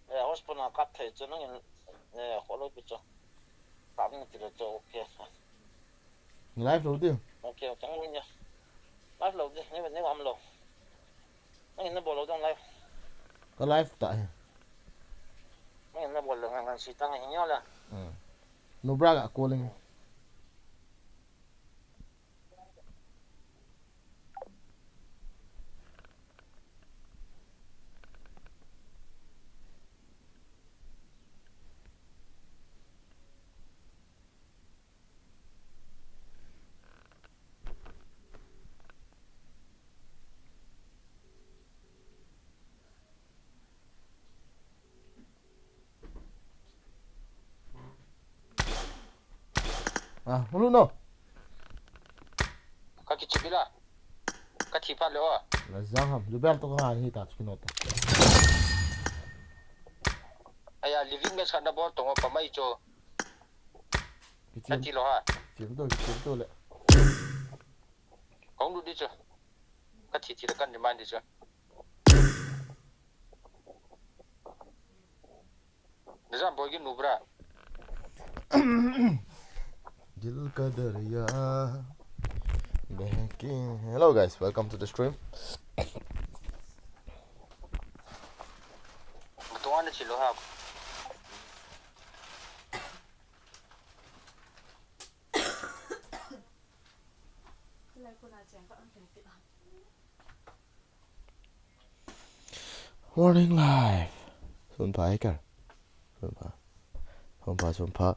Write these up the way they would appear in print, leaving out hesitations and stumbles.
호스포나 카페 저는 홀로 비죠. 밥은 들었죠. 오케이. Live đầu tiên. 오케이. 장군이야. 라이브 lâu đi, nếu âm lâu. Nó bộ lâu trong live. Có live tại. Nó bộ lâu ngang xì tăng hình nhau là. No braga calling. Lu no. Kaki chibila. Kaki pa leo. Là giang hầm, lu bel to ha hi ta chkin to. Aya living match kana ball tongo pa mai cho. Kaki lo ha. Chiếm tôi lệ. Kong lu đi cho. Kaki thì kan di man đi cho. Nizam boy gim nubra. Dil ka darya. Hello guys, welcome to the stream. Tuan chi lo ha. Morning live. Xuân phá hết cả. Xuân phá.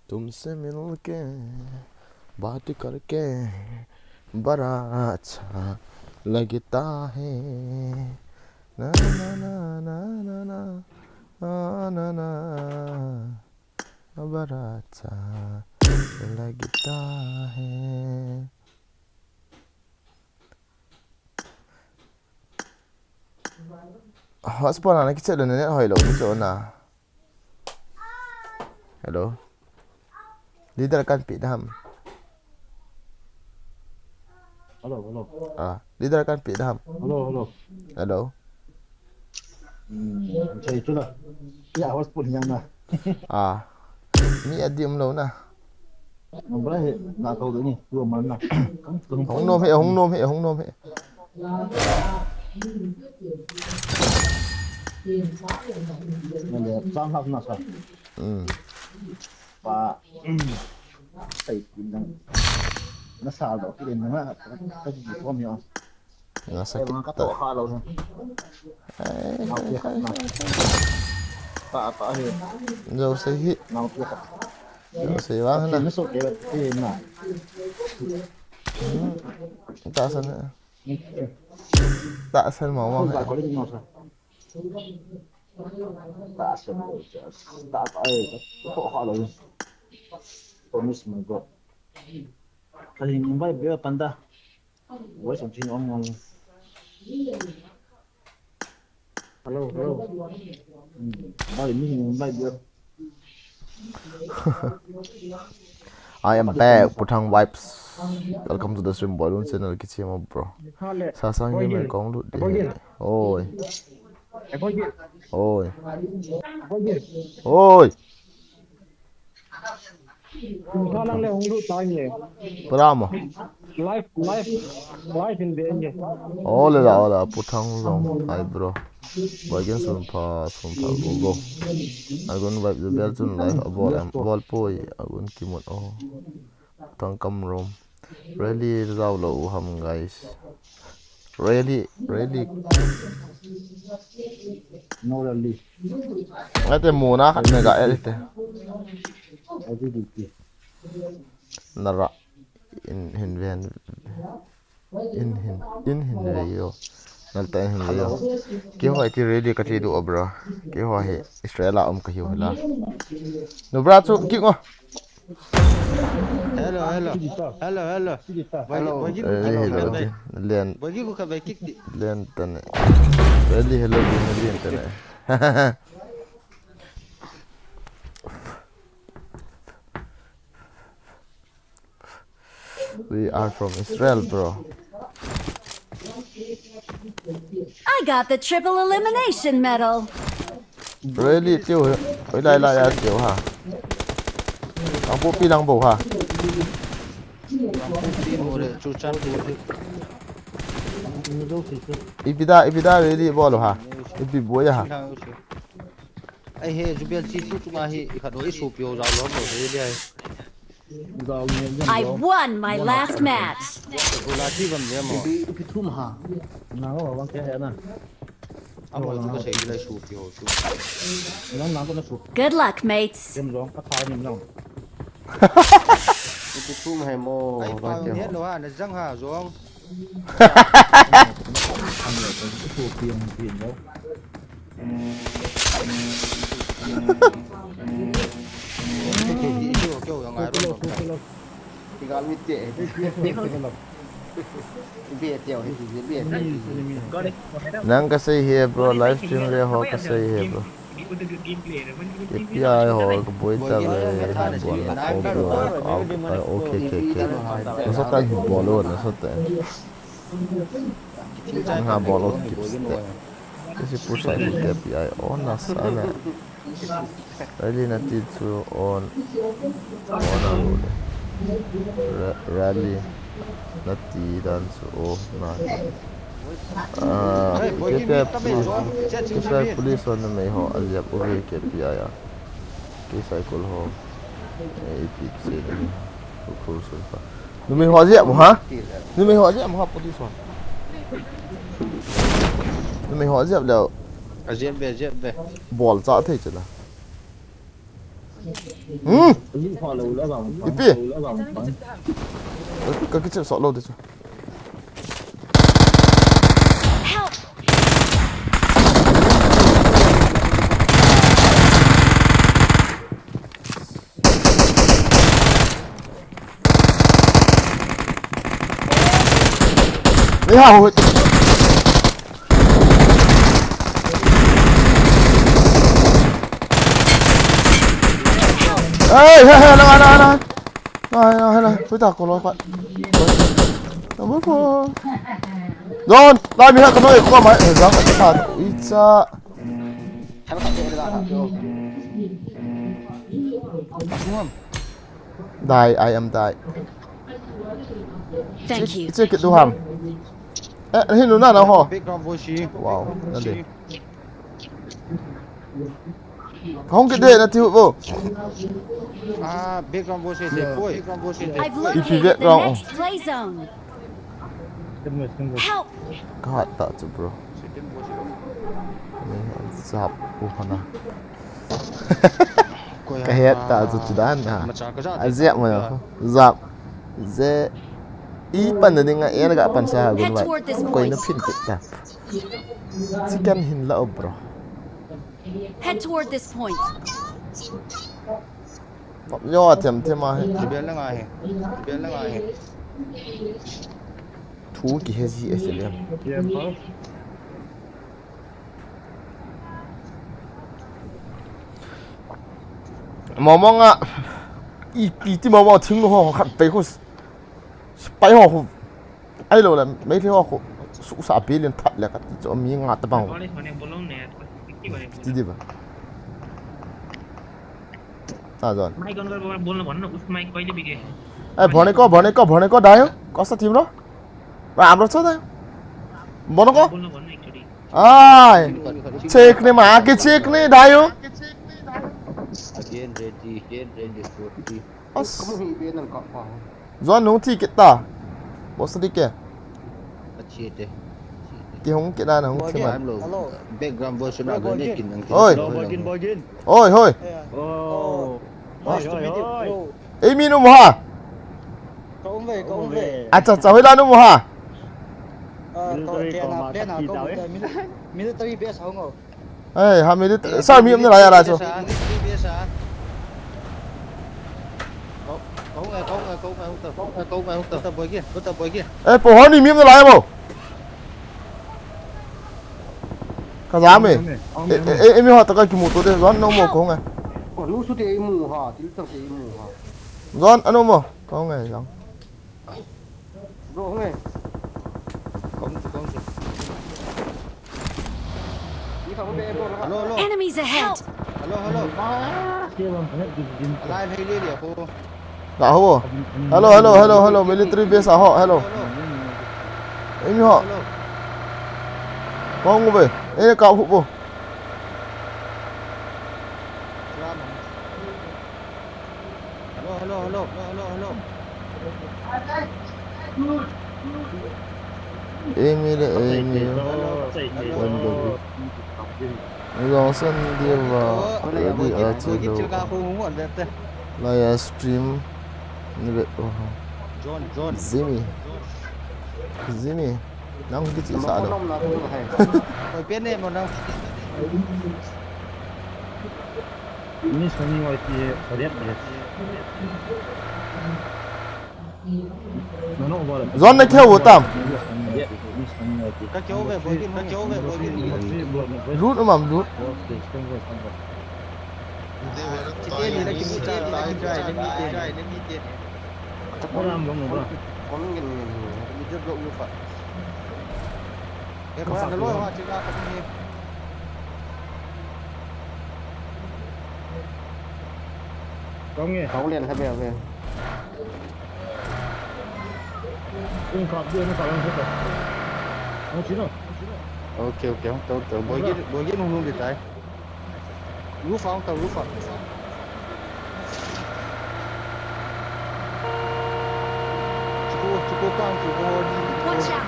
तुमसे मिलके बात करके बड़ा अच्छा लगता है ना ना ना ना ना ना ना ना बड़ा अच्छा लगता है hotspot này cái chuyện này hỏi lỗi chỗ nào hello leader kan pi dam hello leader kan pi dam hello chơi chút rồi ya hotspot yang na ni adim lo na không phải là câu đấy nhỉ vừa mà na hong nom he nên là sang học na sao và thầy cũng đang nó sao đó cái đến nó cái gì có nhiều nga sakit nó cắt tổ kha lâu rồi nào kia ta thì jauh sehit nào kia jauh sehit thì nó sốt cái nào tak san mau không phải có cái nào sao ta sẽ ta phải tổ kha lâu rồi promise my god cái gì mình phải biết panda với some thing on hello bao nhiêu mình phải biết I am back Putang Vibes. Welcome to the stream Balloon channel kichima bro. Sasang ye mai kong lu de. Oi. Kau nang le honglu tanya. Berapa? Live in the end. Oh la Putang long. Hi bro. Bagian sumpah go. Agun vibe the bell tun live ball poi agun kimot tangkam rom. Really zau lo ham guys. Really. No really. Ate muna kat mega elite. Nara in video. Nalta in video. Kyo iti ready ka tidu obra. Kyo he Israela kayo la. No bra chu kiko. Hello. Bagi ko ka ba kick di. Len tane. Really hello len tane. We are from Israel, bro. I got the triple elimination medal. Really, tiêu hả? Với đây là tiêu hả? Ang pupi lang bo ha. Ipida really bolo ha. Ipi boya ha. Ai he jubel chi tu tu ma hi khado isu pio za lo mo he dia I won my last match. ola ti bam le mo Ipi thum ha. Nào bang ke na. amo tu ka sei le su pio su Nang ko na su. Good luck, mates. Kem rong ka khai nim nang. tu tu hai mo ai pa he lo ha na jang ha zong Am le ko su piang piang lo. kêu yang ai lo tinggal mit te bia teo he bia Nang kasi here bro, live stream le ho kasi here bro. API ho ko boy ta le okay. Nasa ta bolo nasa ta. Nga bolo tips te. Kasi pusa ko API on nasa na. Really natin to on rally nati dan so na kita police on na may ho alyap uri KPI ya ki cycle ho epic se ni cool so pa nu may ho alyap mo ha nu may ho alyap mo ha police on nu may ho alyap daw ajem be ball cha thei chana Yi kho lo la bang. Ipi cái chip sọ lâu đấy chứ Help! Mấy hào ê này với ta có nói bạn nó mất rồi rồi đây mình có nói qua máy răng cái thật ít ra die I am die Thank you. chưa kịp đủ hàm ê hình nó nào hả background voice wow nó đi không cái đề là thiếu vô background voice se poi background voice I've If you located get the wrong. next play zone. Help! God tak tu bro sap hana kahet tak tu dan ha azia mo zap ze I pan na nga yan ga pan sa gun wa ko ina pin ta sikan hin la bro Head toward this point. yo tem tema biar la ngai thu ki he ji asiliam mong à ý tí mong听了吼看背后背后ai lâu là mấy thứ họ sụ sạ bê lên thật là cái chỗ miếng ngạt tập bằng gì đi vậy à rồi भने को डायो कस्तो तिम्रो र हाम्रो छ त बनो को आय चेक्ने मा आके चेक्ने डायो again ready 40 John nung thi kita boss đi kìa अच्छी है cái hông cái đàn hông xem mà background voice na gane kin ang ôi ôi ôi ê mi nung hả Cậu về à chả hơi la nung hả military base không ngờ ê hà mi đi sao mi hôm nay lại cho câu ngay tập bơi kia ê bộ hỏi ni mi hôm nay lại không cái giá mày ê mi hỏi tao cái kim một tôi John nung một không này còn lúc số tiền mù hả thì lúc tiền mù hả John anh nung một không này John không về Công sự. đi không về bro Hello. Enemies ahead! Hello. Kia bang kena din. Alive hay đi cô. Gak ho. Hello. Military base ho. Hello. Ini ho. Kau ngube. Ini kau hubo. Hello. Amy. Long sân đi vào đi ở chế độ livestream như vậy. John. Zimi. Nang cái gì sao đâu. Tôi biết em một đâu. Ini Sony YT lihat ya. Mana boleh. Zon này theo của Tam. Các cháu về với cái Rút mà rút. Chị tiên thì nó chỉ muốn chơi là chơi nên đi tiền. Orang belum bro. Con nhìn rất rộng như vậy. Cái nó lôi hoa chứ ra không nhìn. không liền hay về Ini kau dia ni kalau kita. Mau sini. Ok không tao bồi kiến luôn đi tại. Rút phòng. Chú cô Watch out!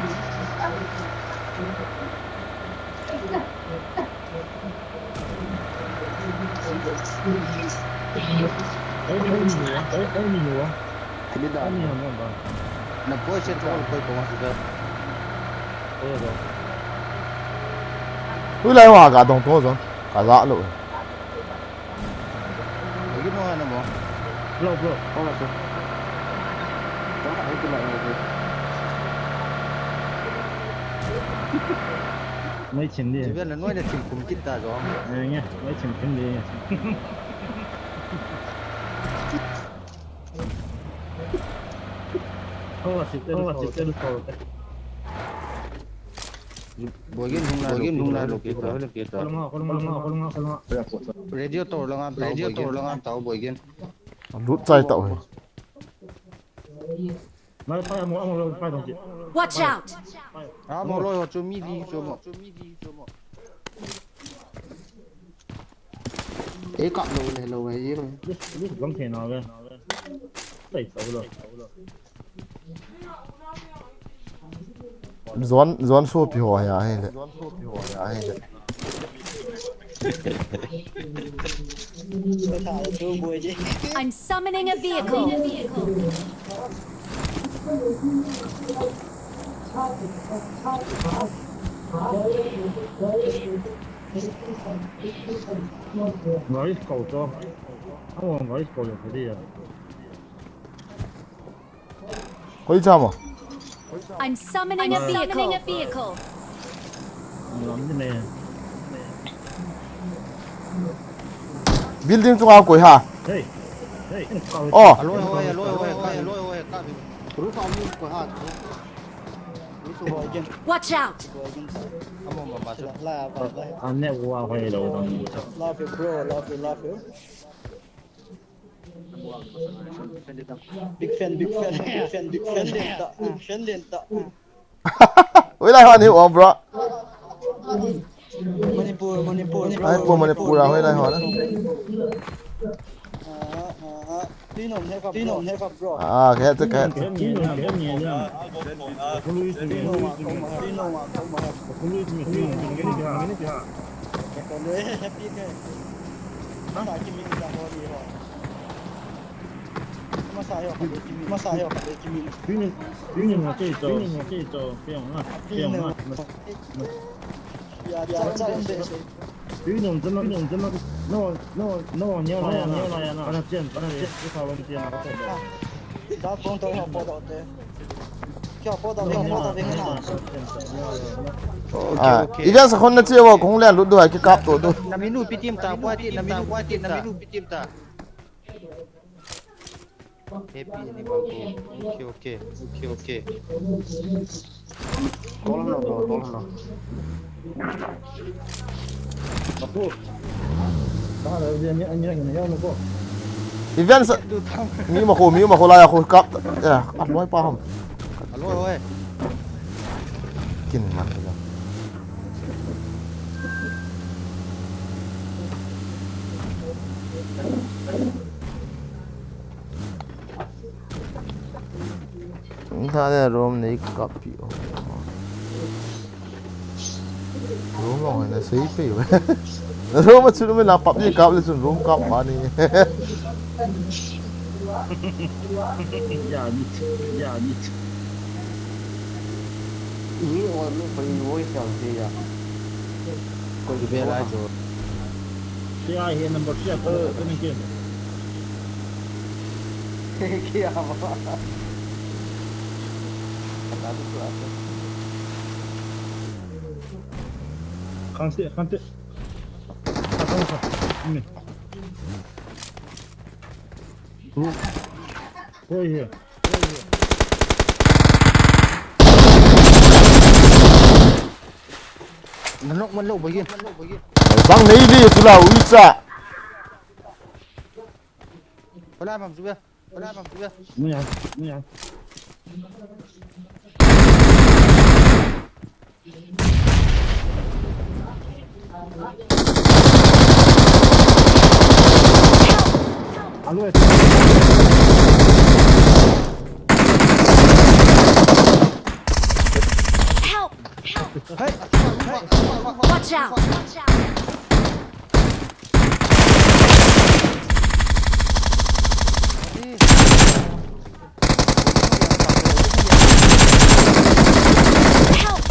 Ini ni. thì biết đâu. Ini yang bang. Nó coi trên thôi coi có gì đâu. Ui lại hòa cả đồng thôi rồi. Cả dạ luôn. Cái mua nó bỏ. Bro. không là có phải cái này Mấy chuyện đi. Chỉ biết là nói là chìm cùng chín ta rồi. Nghe, mấy chuyện đi. Không là chỉ tên thôi. Bồi kiến không là lục kiệt rồi. Kalau Radio tổ là ngam tàu bồi kiến. Rút chay tậu rồi. Nói phải phải đồng chí. Watch out! Một lôi cho mi đi cho một. ấy cọp lâu này gì rồi Biết vấn đề nào vậy? Đẩy xấu rồi. Zon số bị hòa ya hay đấy. I'm summoning a vehicle. Nói cầu cho. Không nói cầu được cái gì à? Có chăm à? I'm summoning a vehicle. Làm cái này. Building chung ao quỷ hả? Hey. Ồ. Lôi ôi. rút phòng của họ Watch out! Anh này qua phải đâu đâu. love you bro love you big fan điện tạo Với lại hoàn hiệu ông bro. Manipur Ai của Manipur là với lại họ đó. tí nồng hay gặp bro À cái tức cái. Cái gì nha. tí nồng không mà còn đấy happy cái tại chỉ mình làm gì họ Masaya phải chỉ mình Tuyên là cái chỗ phiền à. dạ Tuyên怎么no nhớ lại nó anh chết cái sao vẫn tiền nó tốt đấy. đã phong tới họ bỏ đầu thế cho bỏ đầu về nào À, 이제 선내 찍어 공략 루드 할게 값도 또. Na minu pitim ta qua tiền ta. happy ni babu okay Tolong bro, tolong. Aku. Dah ada dia ni yang kau. event mi ma ko la ya ko kap ya loi pa hom alo ơi kin man ya ta ne rom nei kap pi rom lo na sei pe rom ma chu me la pap ni kap le chu rom kap ma ni Ya ni. Ini orang ni paling voi yang dia. coi cái bé lại rồi Dia here number 7 tu ni ke. Kia apa? Kanti. Ini. Oh iya. Menuk begini. bang nei di tu la ui cha Pernah bang juga. Ni ya. Halo. Help! Hey. Watch out! Help!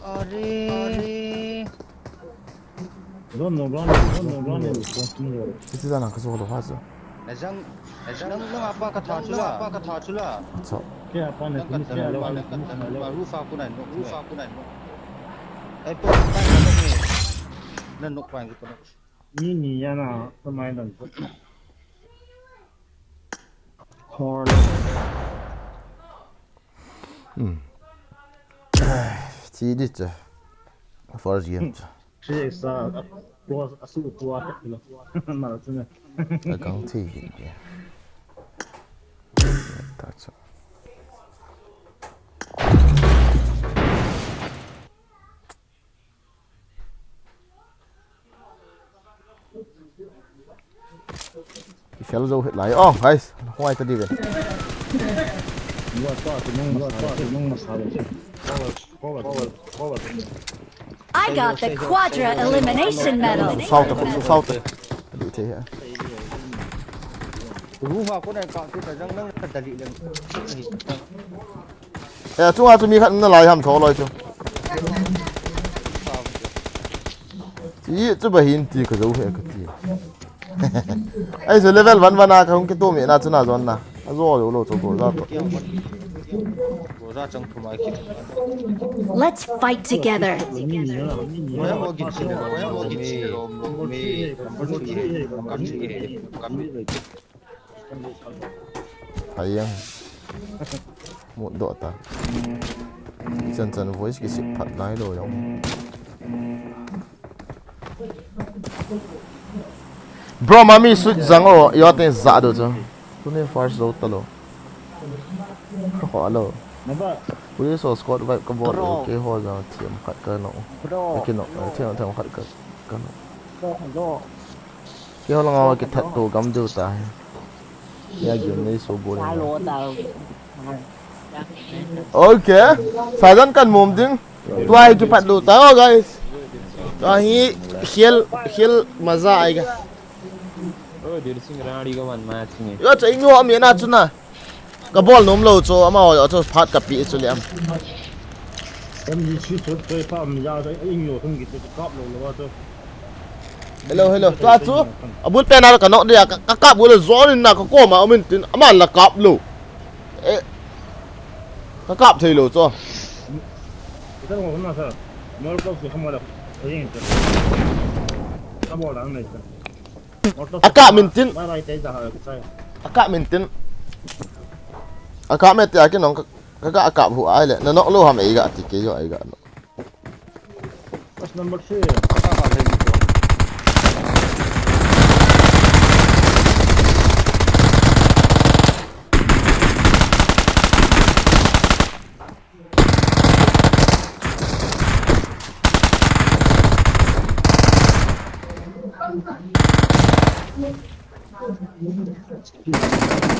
Ore. Run. itu dah nak ke soal apa sah Najang apa kata cula? so Kia apa ni? Kia Rufa aku nak. Apa ni? Nak nok pang gitu. Ni ya na permainan. Hor. tidigt first game Saya sa tua asu tua tak lah. Malah tu ni. gang thi ya that's Fel dâu hết lại guys hoài ta đi về I got the quadra elimination medal. sau ta đi thế hả Rufa aku nak kat tu Najang tadi dan. chúng ta mi khăn nó lại hàm thò lại chứ chỉ bây hiện thì cái dấu hệ cái gì ấy giờ level văn à không cái tô miệng nào chứ nào rồi nè rồi rồi cho cô ra Ra trong thủ mai kia. Let's fight together. Saya mau gitu Ayang một độ ta chân với cái sự thật lái rồi không bro mami switch rằng rồi yêu tên giả được chứ tôi nên first row talo khó lo bây giờ squad vậy có bộ cái hồ giờ thiểm khát cơ nó cái nó thiểm khát cơ nó cái hồ là ngồi cái thật tổ gắm đều ta ya game này số bộ này ok sajan kan mum ding tuai ki pat do ta guys hi khel maza ai ga dir sing radi ka man match ni yo chai nyo am na chuna ka ball nom lo cho ama o cho phat ka pi chu liam Em đi chỉ thuật tới phạm ra đấy anh nhiều không kịp cọp rồi chứ. hello ta chu abul pe na ka no dia ka kap bol zo ni na ka ko ma amin tin ama la kap lo e ka kap thei lo cho Cái đó mà sao? Mới có sự không được. Cái gì vậy? Nó bỏ lắng này. Agak mintin. Mai tay dah saya. Agak mintin. Agak meti akin nong agak bu ai le. Nanok lo ham ai ga tike yo ai ga. Pas number 3.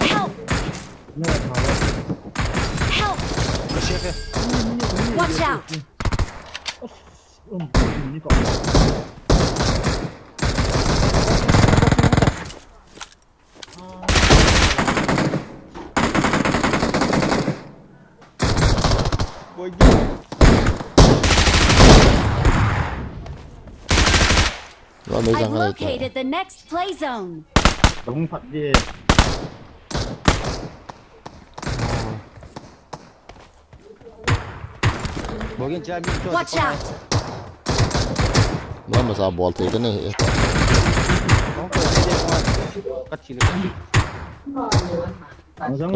Help! Help! Watch out! Ni kok. Lo mới I've rằng này. located the next play zone. Đúng thật đi. Bagian jamin tu. Watch out! Lo mà sao ball thế cái này. Kau kau dia kecil.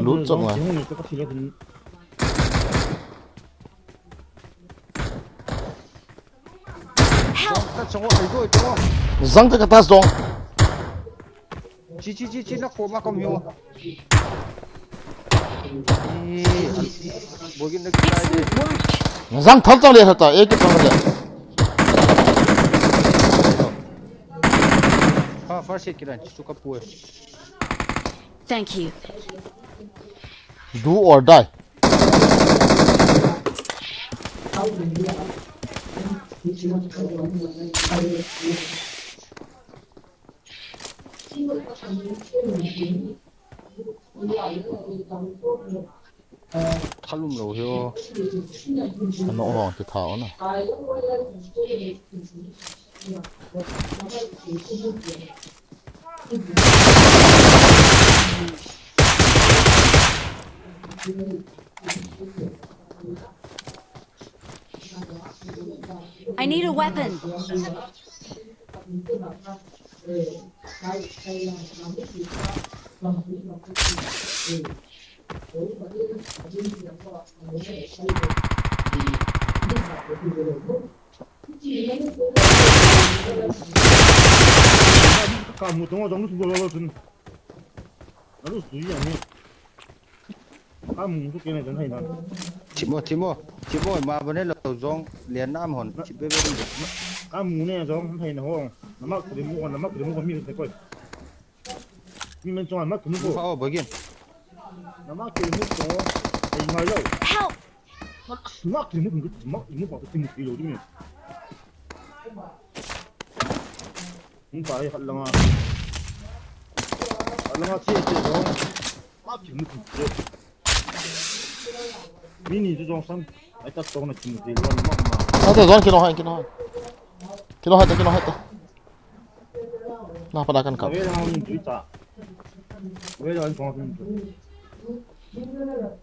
Lút trong ngoài. Ni tu kecil tu. Help! Tak semua itu semua. Răng tới cái ta dong. Ci nak kau makan yo. Bagian nak kita Excellent work! Răng thấm trong liền thật ta. Ek trong liền. first aid kita suka puas. Thank you. Do or die. Thalum lo yo. Nó hoàng thì thảo nè. I need a weapon. Kamu tengok dong lu sudah tu. Lalu sudah ni. Kamu tu kena jangan hilang. Timo mà bên đây là zong liền nam hồn chỉ biết bên đây. Kamu ni dong hay nào? Nama kemu kami tu koi. Ni macam nama kemu ko. Phao bagian. Nama kemu ko. Ay ngayo. Help! Nama kemu ko. Nama kemu ko kemu kilo ni. Ni phải hạt lăng à. Hạt lăng à chia dong. Nama kemu ko. Mini tu dong sang. Ay tak dong na kemu kilo ni mak. Ada zon kilo hai. Kilo hai. Nah padakan kau. Kau yang ni cerita. Kau yang kau tu.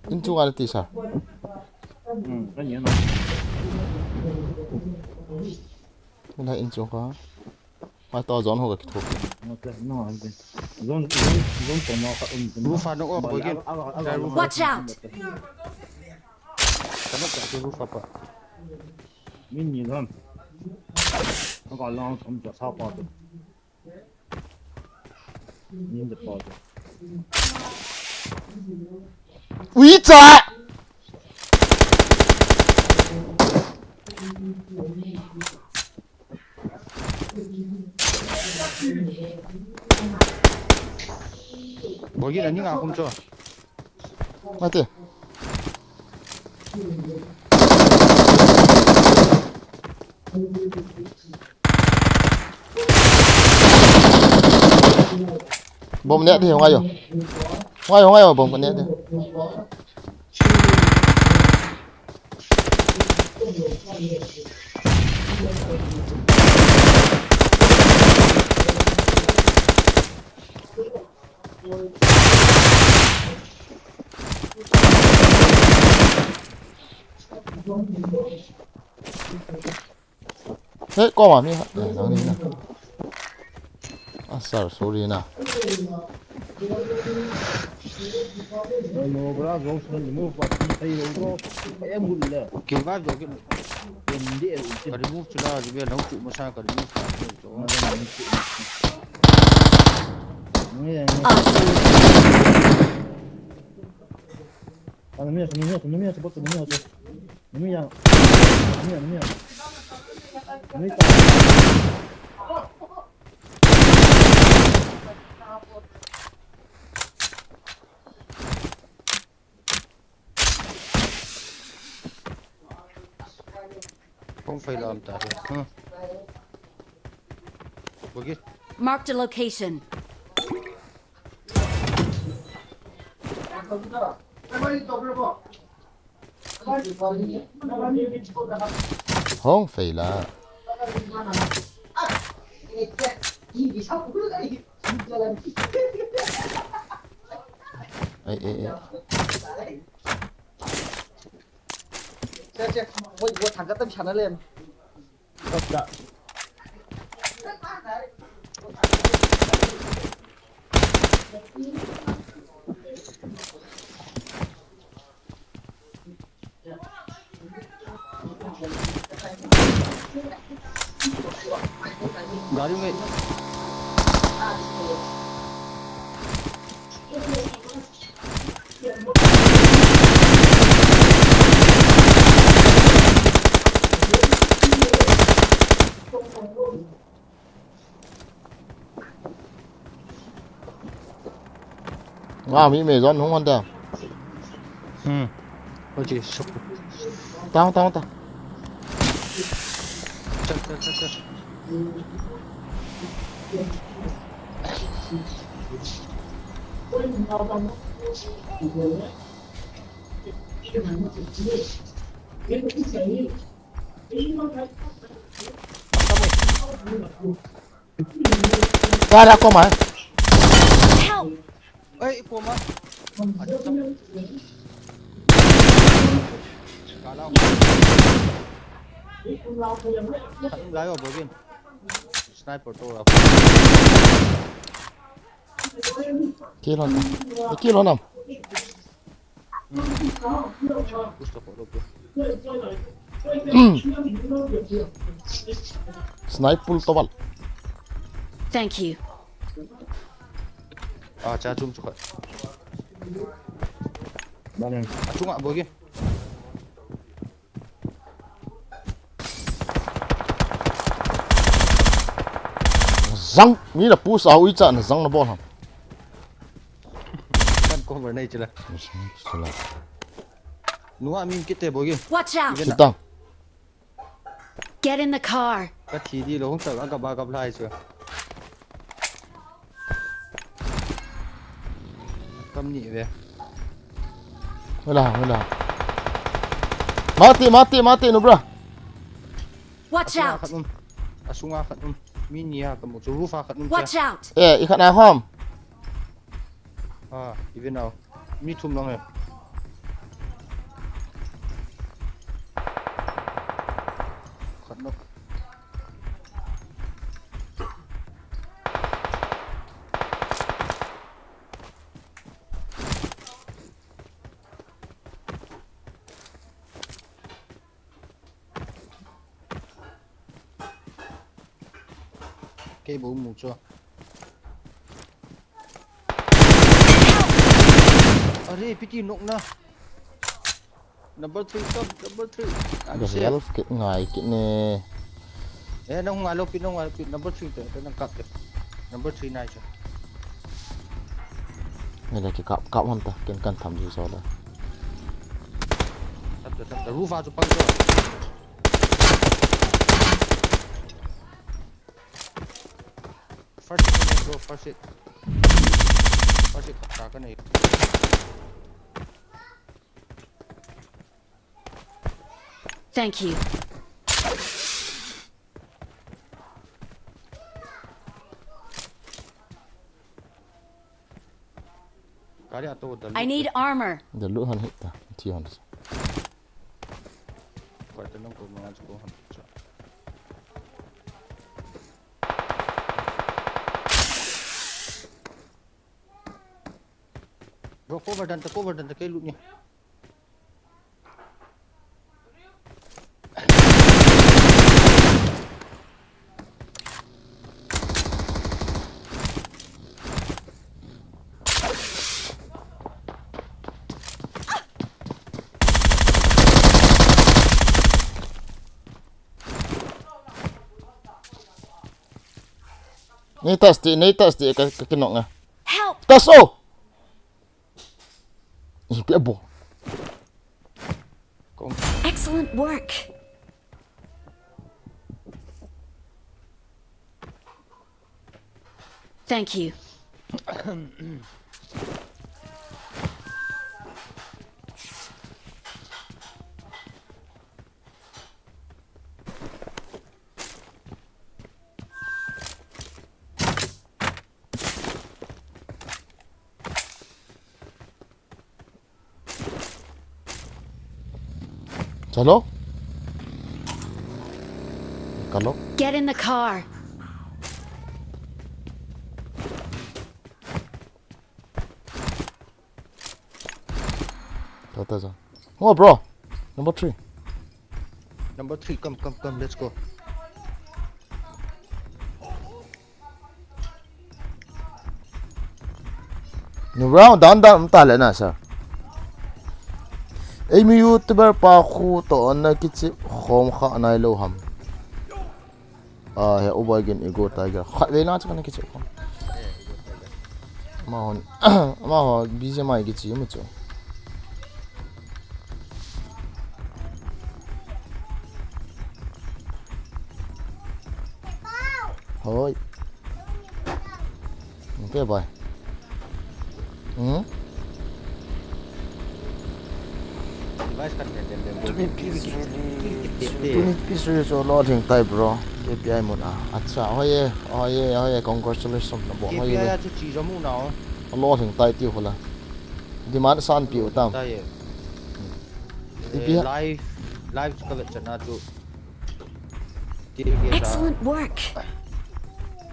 Incu ada tisa. Kan ya. Mình thấy incu có. Mai to zon hoga kito. No, zon ko mo ka Roof ano ko bagian. Watch out! Kamu tak ada roof apa? Mini zon. Nó còn lo không cho sao bỏ được. Nhìn được bỏ được. Úi trời! Bagian ini aku cho. Mati. Bom nét đi ngoài rồi. Ngoài rồi bom con nét đi. Thế co mà đi. Để nó đi nào. sir sorry na No, bro, go send move what he say go. I am good le. Kill vibe do cái Hindi el. cái remove chứ là Jubiel nấu trụ mà sao cái remove cả cái chỗ Awesome. Ano niya, support niya. Niya. không phải làm ta được okay Marked a location. không phải là ê Ôi, thằng cái tâm trạng nó lên. गाड़ी में wow mi mày giòn không ăn được ôi chị sụp tao chân ra đã có mà Help! ơi phô mà cả lao thằng gái vào bờ bên sniper tôi là kia nó nằm push vào đâu sniper to bal Thank you. à cha chung chụp Balen. chung ạ bờ kia răng mi là pu sao ít chặn răng nó bol hả kan cover này chứ là nua amin kite bờ kia Watch out! sit down Get in the car. cái thì đi là không sợ ăn gặp lại chưa cầm nhị về mới là mati nó bro Watch out! asunga khát mini à cầm một số roof khát Watch out! ê khát nào không à even nào mi thum long này khát nó cái bố mù cho अरे पिटी नोक ना number 3 come number 3 được help cái ngài cái nè eh nong ngalo pin nong ngalo pin number 3 te nang kap te number 3 nai cha này là cái cạo không ta cái cần thầm gì rồi đó tap roof a chu pang cho first hit bro first hit ka cái này Thank you. cái to I need armor. giờ lũ hơn hết ta thì hơn phải tên nong ko ma chu ko han cha Bro, cover dan ke lootnya. Ni tas di ka kinok nga. Help! Tas oh. Ih, piabo. Excellent work. Thank you. Chalo. Kalau. Get in the car. Tata. Oh, bro. Number 3. Number 3, come, let's go. Ni round down tala na sir. Ay mi YouTuber pa khu to na kichi khom kha nai lo ham. He ubagin ego tiger. Kha le na chana kichi khom. Ma hon bije mai kichi mu cho. Hoi. Okay bye. Device kan dem. 20 piece so loading type bro. API mo na. Acha hoye congratulations na bo hoye. API chu chi zo mu nào. Loading type ti hola. Demand san pi utam. Tay. API Live ka vet chana chu. Excellent work.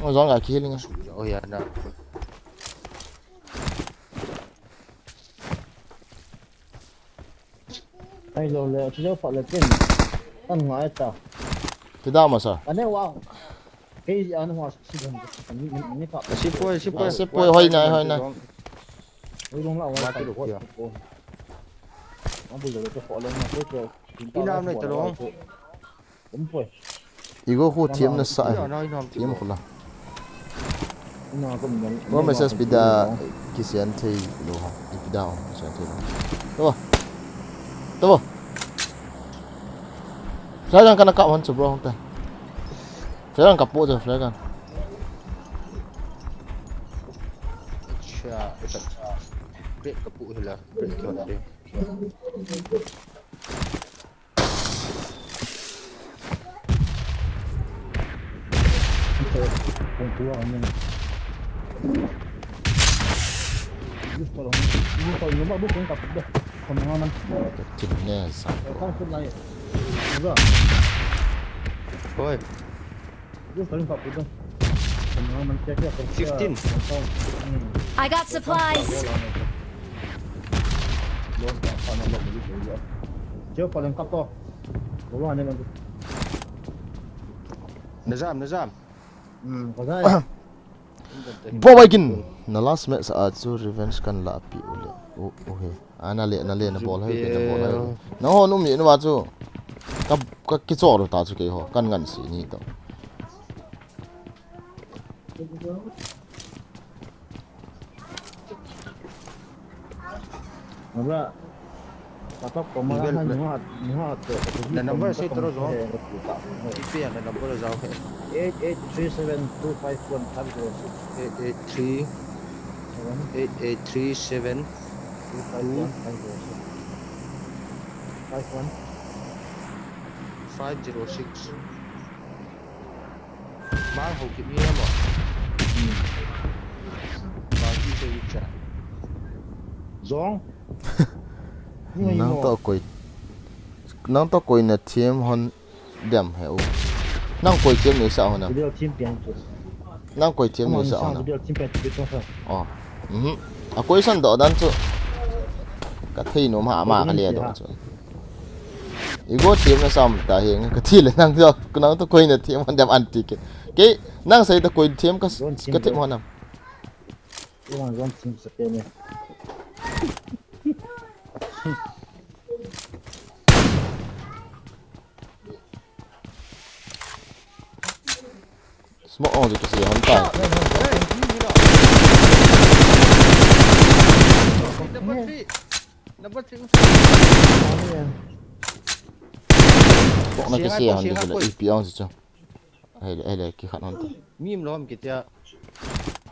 Mo zong ga killing. Oh ya na. Ai lo le cho fa le tin tan ngai ta Ti da ma sa. ane wa cái anh hoa si gần ni ka Ship Poi hoi na. ôi đúng là wa cái đồ kìa. ông bây giờ cho họ lên mà cái rồi Đi làm này tao đúng. đúng rồi Igo khu thiam na sa. Nói nom Thiam khula. nó cũng nhận Mo message pida kisian thei lo ha. Pida on sa thei lo. Tuh. Saya kan kena kak wan bro teh. Saya kan kapok je, saya kan. cha break kapuk hela break kau dia. con tua anh em Just kalau nyoba bu kan kapuk dah. Pemahaman. Kecilnya sa. Kan pun lain. Juga. Oi, Just paling kapuk dah. Pemahaman check ya. 15. I got supplies. Jauh paling kapok. Bawa ane nanti. Nazam. Kau saya. Bawagin na last match sa so revenge kan la pi ule. He. Na le na ball hai na ball hai. Na ho nu mi na wa chu. Ka ki zo ro ta chu ke ho kan ngan si ni to. Mula patok pemalahan muat The number say terus oh. IP yang the number jauh. 88375150 883 506. Mang hậu kiểm em à? Mang đi chơi ít chả. Zong. Nang to koi na team hon dem heu. Nang koi team ni sa hona. Video team pian tu. Nang koi team ni sa hona. Video team pian tu betul sah. Oh. A koi san do dan chu. cái thi nó mà liền đó chứ igo team na sam ta heng ka thi le nang jo kuna to koi na team han dam anti ke nang sai ta koi team ka team ho nam One team sepene. smoke on to see han ta Number 3 smoke na ke see han de la ip on chứ hay là cái khả năng ta mim lo am kitia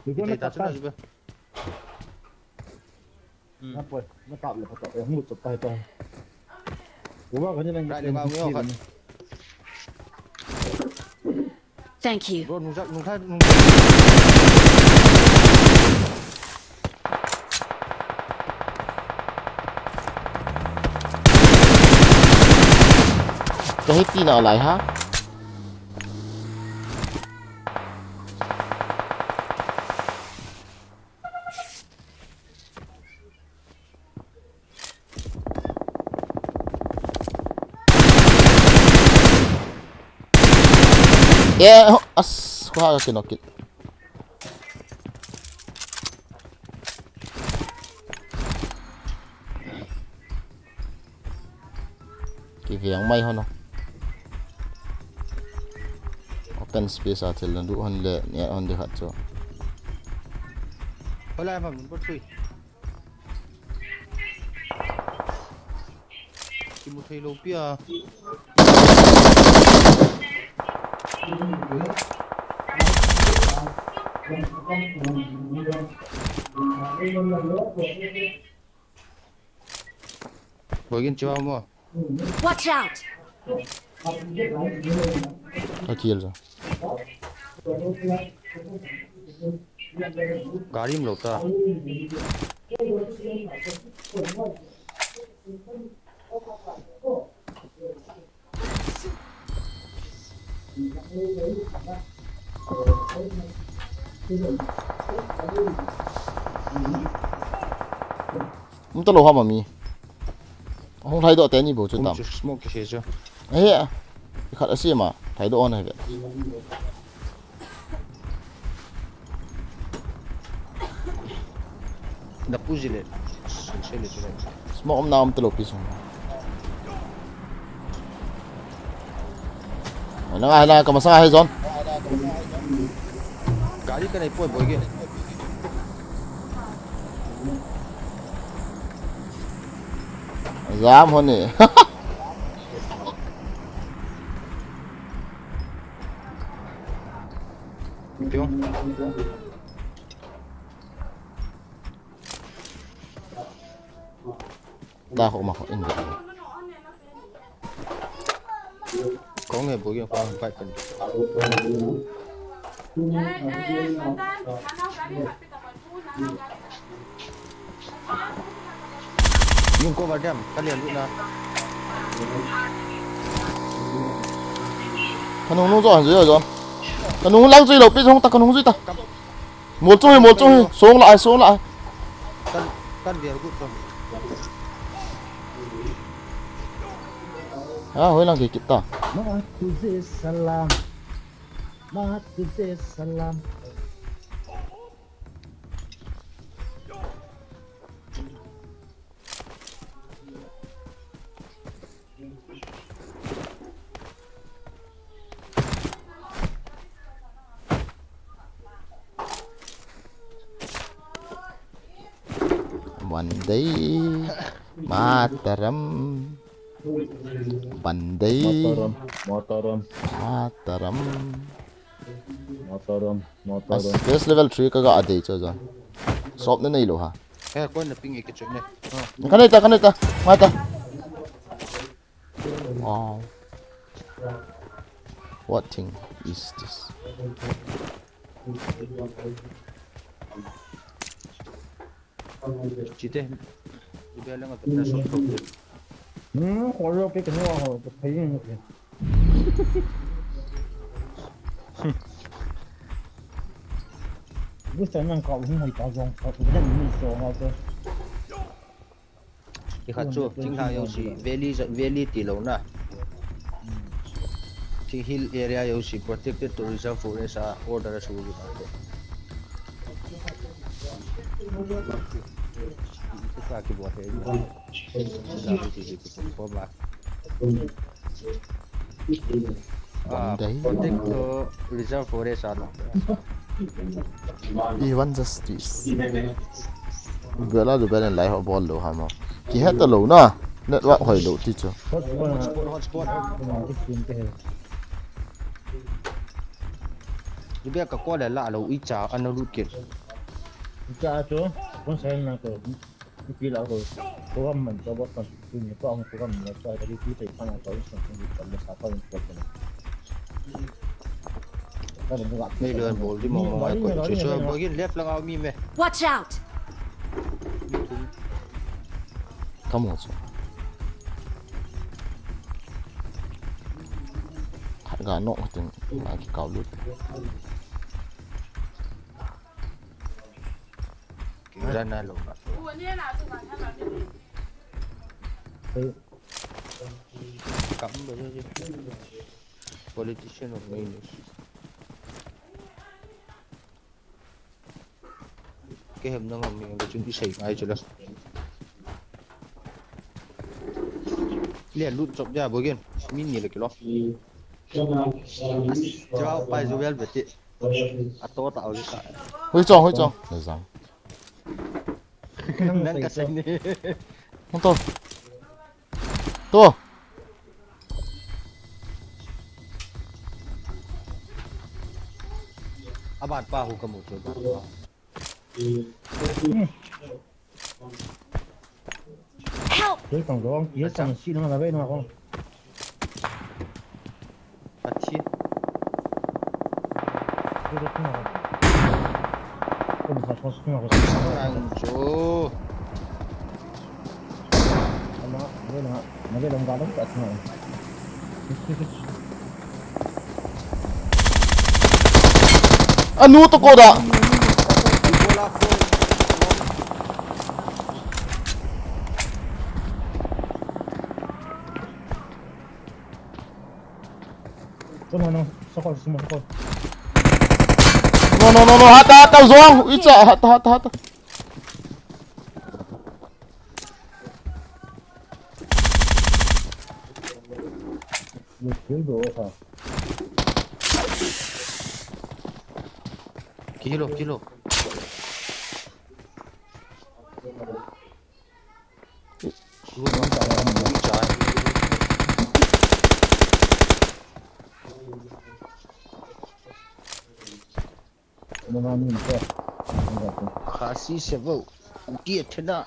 Itu kita nak sudah tak. juga Apa? Nak tak lepas tak. Yang mulut tak itu. Gua kan yang Right, lima mil kan. Thank you. bro nung cái hết tí nào lại ha yeah as ko ha kinokit cái viếng may hơn không open space à thì lần đủ hơn lệ nhẹ hơn được hạt cho hola mà number 3 kim một thầy lâu pia Boy gin chiwa mo. Watch out! có chill rồi Gari में लोटा không tao lô hoa mà mi không thay đổi tên như bố chuẩn tầm smoke cái gì ấy à khát ở xí mà thay đổi này vậy đập u gì lên sẽ lên trên smoke ông nào ông tao lô pí xong nó ai là cầm sang ai John gari cái này boy gin dám hơn nè pion ta không mặc in được có người boy gin phải phải cần nhưng có vào dem kalian lu na con hùng nó rồi rồi con hùng lăng duy đầu biết không ta con hùng duy ta một trong xuống lại kan dia gut kan hồi lăng thì kịp ta Mahatuze salam. Mahatuze salam. Bandai Mataram Bandai Motorom. Space level 3 ka ga ade cho John shop na nei lo ha eh ko na ping ke chune kan ta mata wow what thing is this chite dia lang at na shot ko Kalau kita ni wah, pergi ni. Gue senang kau ni mau tajong, kau tu dah ni so, kau tu. ที่ขัดจู่ทิ้งทางยังสิเวลี่ตีลงนะทิ้งฮิลเอเรียยังสิ protected to reserve forest order สูงอยู่ตรงนี้ที่ว่ากี่บวชเองเราไปที่ที่ผมว่าprotect to reserve forest นะ Even justice Bela du belen lai ho ball lo ha mo ki het lo na net wa hoi lo ti cho hotspot you be ka ko la la lo i cha an lu ket cha cho con sai na ko ki la ko ko mình cho bot con ni ko ang ko mình cho cái đi tới sang ko sang ni ko le sa ko ni koไม่เดินโบที่มองไว้ก่อนช่วยๆบอกินเล็บแล้วเอามีไหม Watch out! come on so ga no tin ma ki ka lu ด้านหน้าลงกำไปเลย politician of minus แกเห็นน้องมีอะไรจุดที่ใส่ไอ้จุดละเรียนรุ่นจบยาบอกินมีนี่เลยกี่ล้อจะเอาไปจูเวลเบติอัตโตตาเอาดิค่ะ hui chong le zang นั่นก็เซ็งนี่ không toอาบาดป้าหูกระหมูจุด Help! cái phòng đó kia sang xin nó là bên nó không ปัดชี้ cái đó nó không phải không không นางโจ nó cái đồng vào lắm cả thằng anu to ko da โบลาโฟ cái nó sao còn xem con no hata zong ui cha hata được thiếu đồ hả กิโลรู้ว่าวิจารณ์ nó làm gì nữa ขาซีเซเวลเกียรตินะ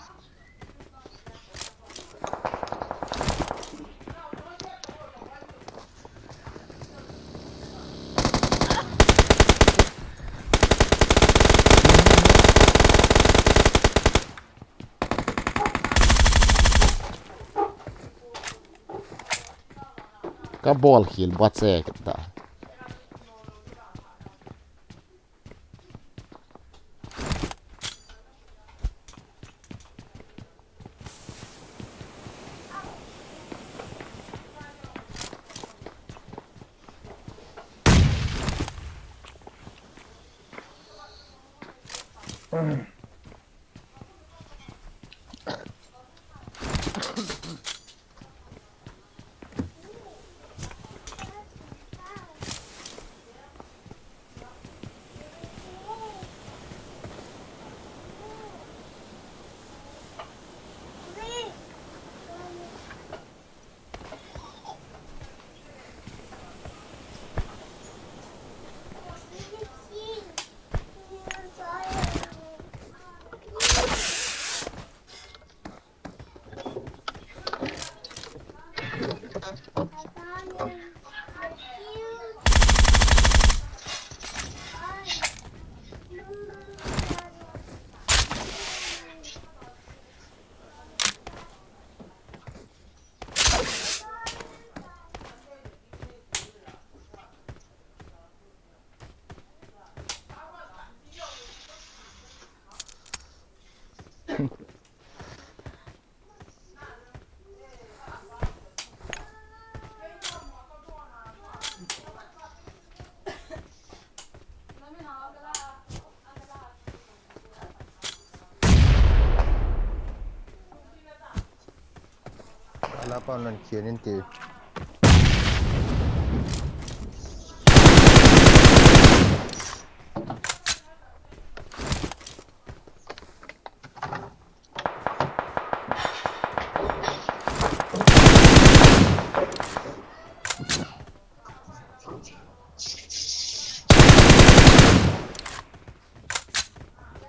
ก็ ball kill bat se ta la pa nan khian in ti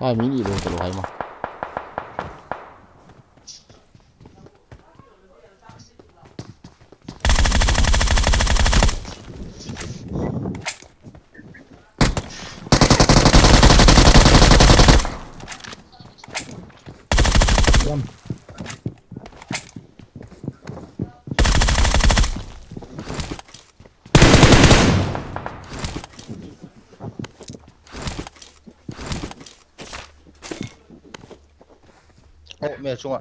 ai mi ni lo to hai ma oh mẹ chung ạ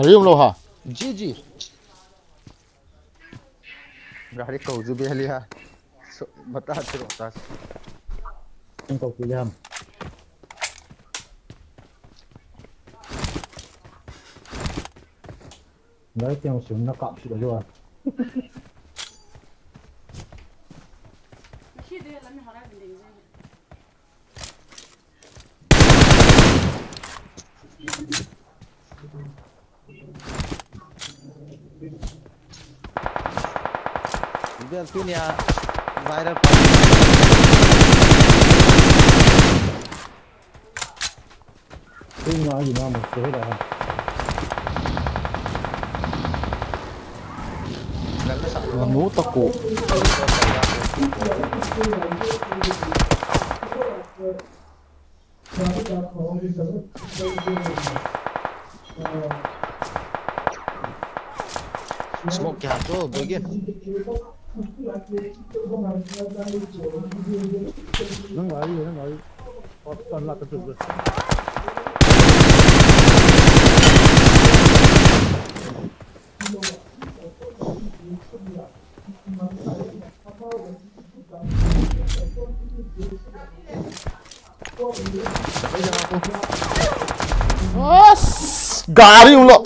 riêng lo ha जी गाड़ी कौजु भी लिया बता चलो बता Anh cầu kỳ làm. Đấy tiếng súng nó cọp sự rồi. Biar punya viral Tiếng nói gì nó một số rồi. mu ta ko smoke kya to begin Nó nói gì nó nói. Có toàn là cái sự rồi. gari lo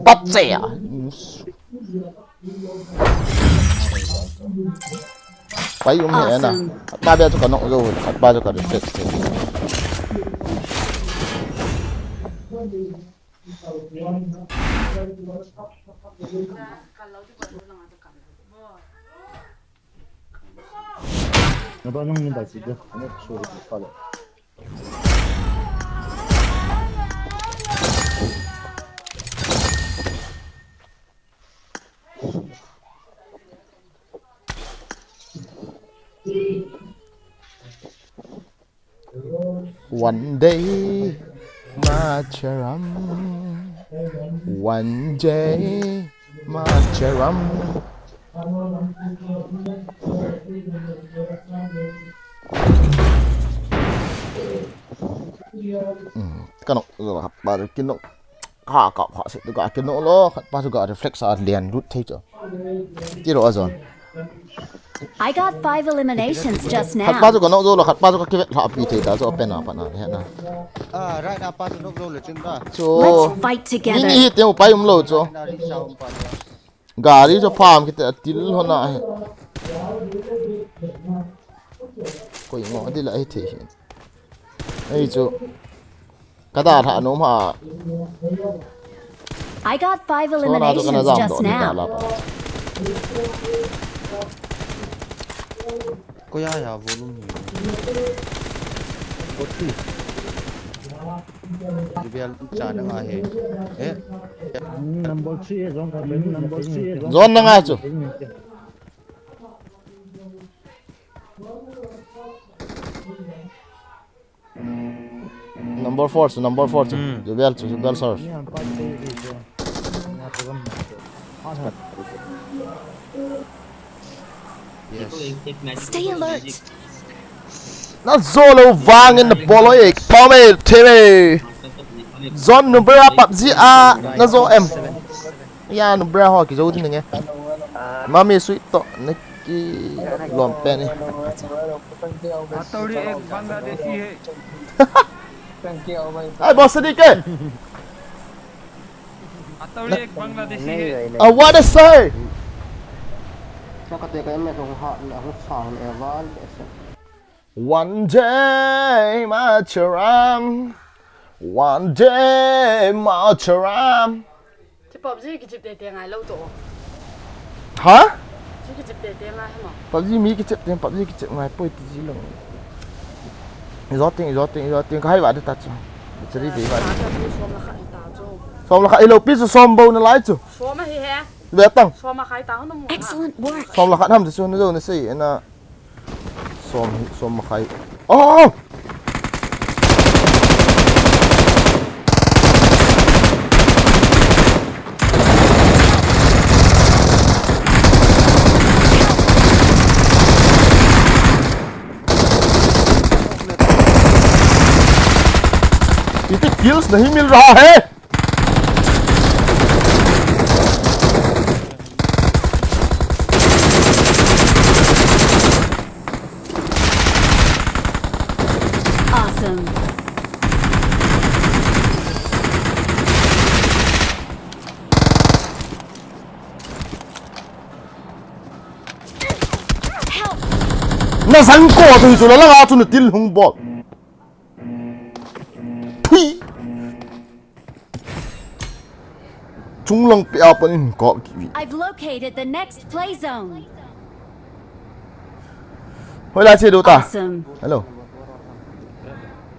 bat saya pai he na ba bia to kanok zo ba jo ka reflex Nó bao nhiêu bài gì đó. Nó số được phải rồi. one day macharam one day macharam kanok zo hap ba kinok ha ka pha se ga kinok lo khat pa ga reflex a lian root thei cho ti ro azon I got 5 eliminations just khat pa now. ga no zo lo khat pa ka kivet la pi thei ta zo pen na pa na he na right apa tu nok lo le chin da cho Let's fight ni together. ni te pai lo cho na ri sound pa gari cho farm ki til hona he ko ngo di la ai the ai cho kada tha no ma I got 5 so na to kana eliminations jam just do ni ta la now. pa ko ya volume ni Boti. biar chana nga he Number 3 giống cái bên number 3. zon na nga cho number 4 so number 4 cho jubel sir Ini yang pakai itu. Ini program. yes Stay alert. na zolo wang in the bolo ek theme Zon no bra PUBG a na zo em. Ya no bra ho ki zo din nge. Mami sweet to ne ki lom pe ni. हथौड़ी एक बांग्लादेशी है Ai boss di ke. हथौड़ी एक बांग्लादेशी है What I say? One day Macharam. One day Macharam. Chứ bọc gì cái chụp để tiền ai lâu tổ. Hả? Chứ cái chụp để tiền ai hả? PUBG mi cái chip tiền PUBG cái chip ngai poi ti ji long. Exotic cái hai bạn ta cho. Jadi đi bạn. Som la khai lo pi som bo na lai chu. Số mà hi he. Ve tang. Số mà khai tao nó mua. Excellent work. Som la khat ham chu na zo na sei na. Som khai. Oh! इतने kills नहीं मिल रहा है Awesome. na san ko to chu la la chu na til hung bol thui chung long pe pa in ko ki I've located the next play zone. hoi la che do ta Awesome. hello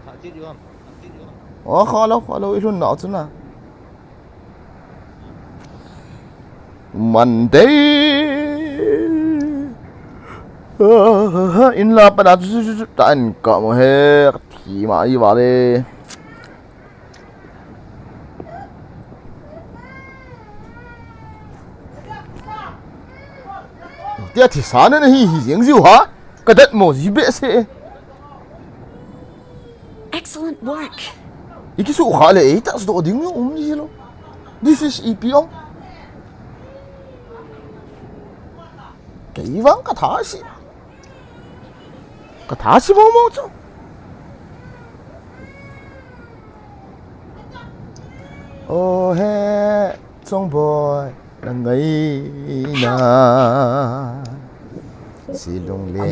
Thả chết đi không? khó lâu ít luôn nọ chứ nào Monday in la pa da tan ka mo he thi ma yi wa le tia thì sa ne hi jing jiu ha ka dat mo ji be se Excellent work. iki su kha le e ta sto ding yo ji lo this is EPO cái vắng cái thả xí mong mong chứ ô he trong boy là ngày na xí lung lệ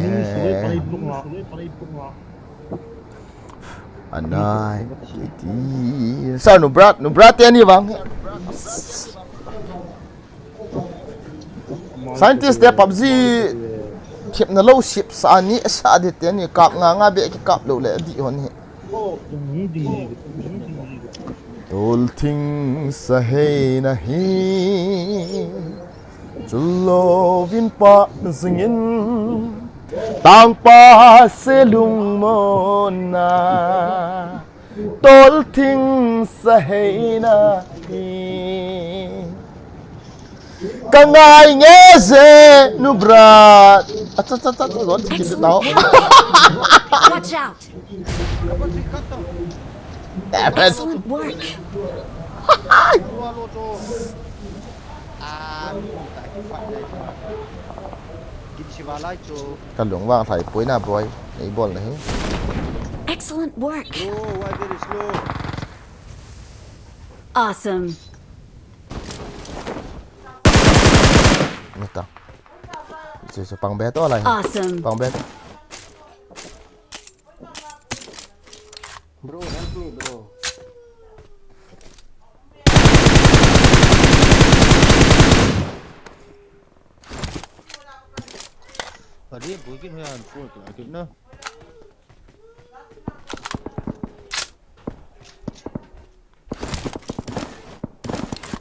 anh ai đi sao nụ brat tên gì vắng scientist de PUBG khep na lo ship sa ni sa de te ni kap nga be ki kap lo le di hon hi all things ahe na hi chulo vin pa zingin tang pa se lung mo na all things ahe na hi Kangai nghe ze nu brat. Acha rồi thì biết đâu. Watch out. Damn it. Excellent work. Kan luang wang thai poi na boy. Ei bol na hi. Excellent work. Slow, why very slow? Awesome. Nita. Chứ pang bé to lại. Awesome. Pang bé. Bro, help me, bro. Tadi mungkin yang full lagi na.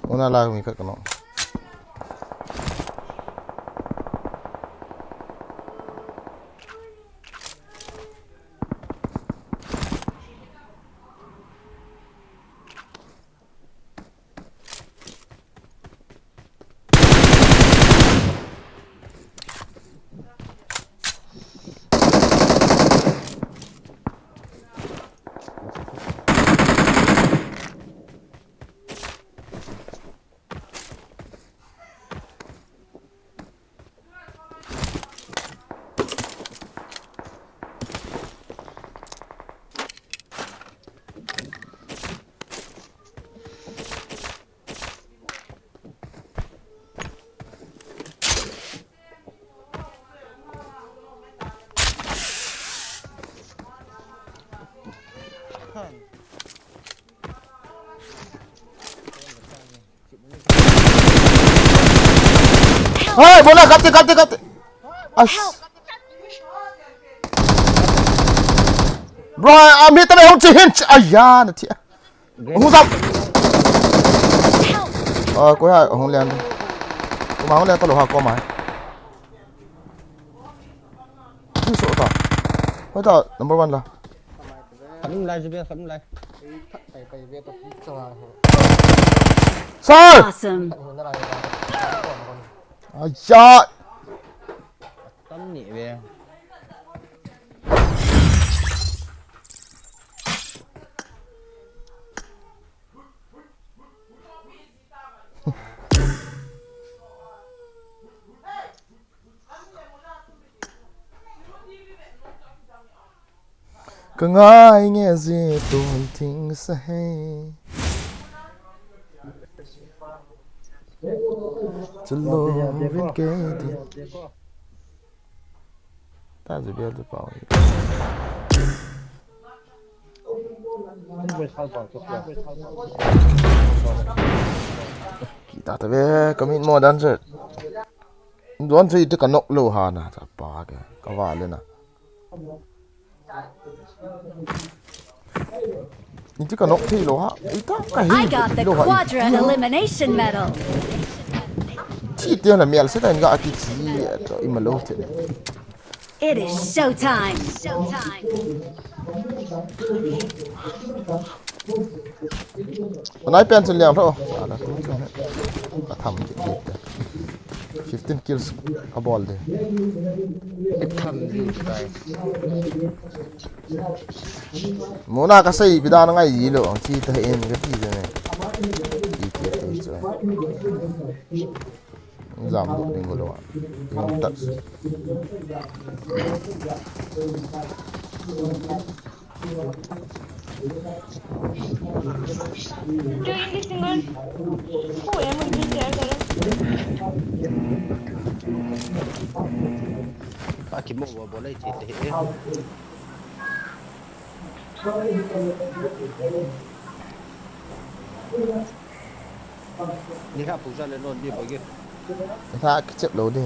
Una la mi ka kono. Hey, bola kate. As. Bro, ami tabe hong chi hinch. Aya, na ti. Hong sam. Ko ha hong lian. Ko ma hong lian to lo ha ko mai. Ni so ta. Hoi ta number 1 la. Khắm lại Jubiel khắm lại. Sir. Awesome. Aya. Tắm nhẹ về. Cứ ngại nghe gì tổn tình sẽ hay chân lô bên kế đi ta chỉ biết được bảo kita ta về kami mau dan set don tu itu kan nok lo ha na ta pa ke kawa le na itu kan nok thi lo ha ita ka hi I got the quadra elimination medal. chi tiêu là mèo sẽ thành gạo kỳ chi cho im mà lâu thế It is showtime. nãy pen chân liang thôi là thầm chị đẹp 15 kills a ball đi Thầm gì đây. muốn là cái xây bây giờ nó ngay gì luôn chi tới em cái gì này gì kia thì rồi giảm độ đỉnh của nó nhưng tận Pak Kim mau boleh cerita. Ni kan pusat le non dia bagi. ta cái chip lâu đi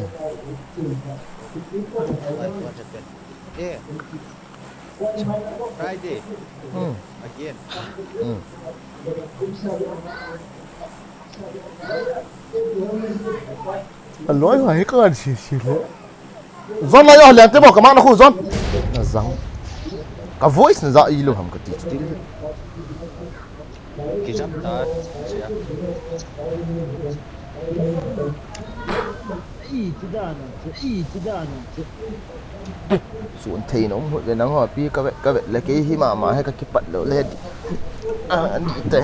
Eh. Friday. Again. nói hỏi cái gì xì lệ John lại ở liền tới bảo cái mạng nó khu John là răng cái voice nó ra y luôn hầm cái tí Kisah ta. xuống thì nó hội về nắng hỏi pi các vậy là cái hi mà hay cái bật lửa lên anh đi té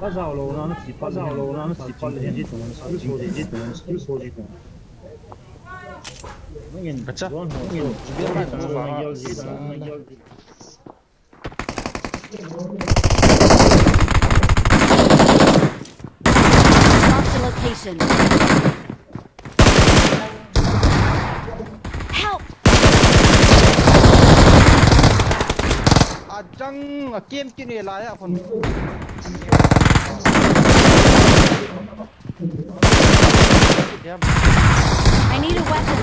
Bắt đầu lâu nó chỉ bắt đầu lâu nó chỉ bắt lên cái东西，说的这东西，说的东西。那个，Baca. 那个，这边看什么？那要记，那要记。 Mark the location. Help! Ajang game kini lah ya pun. I need a weapon.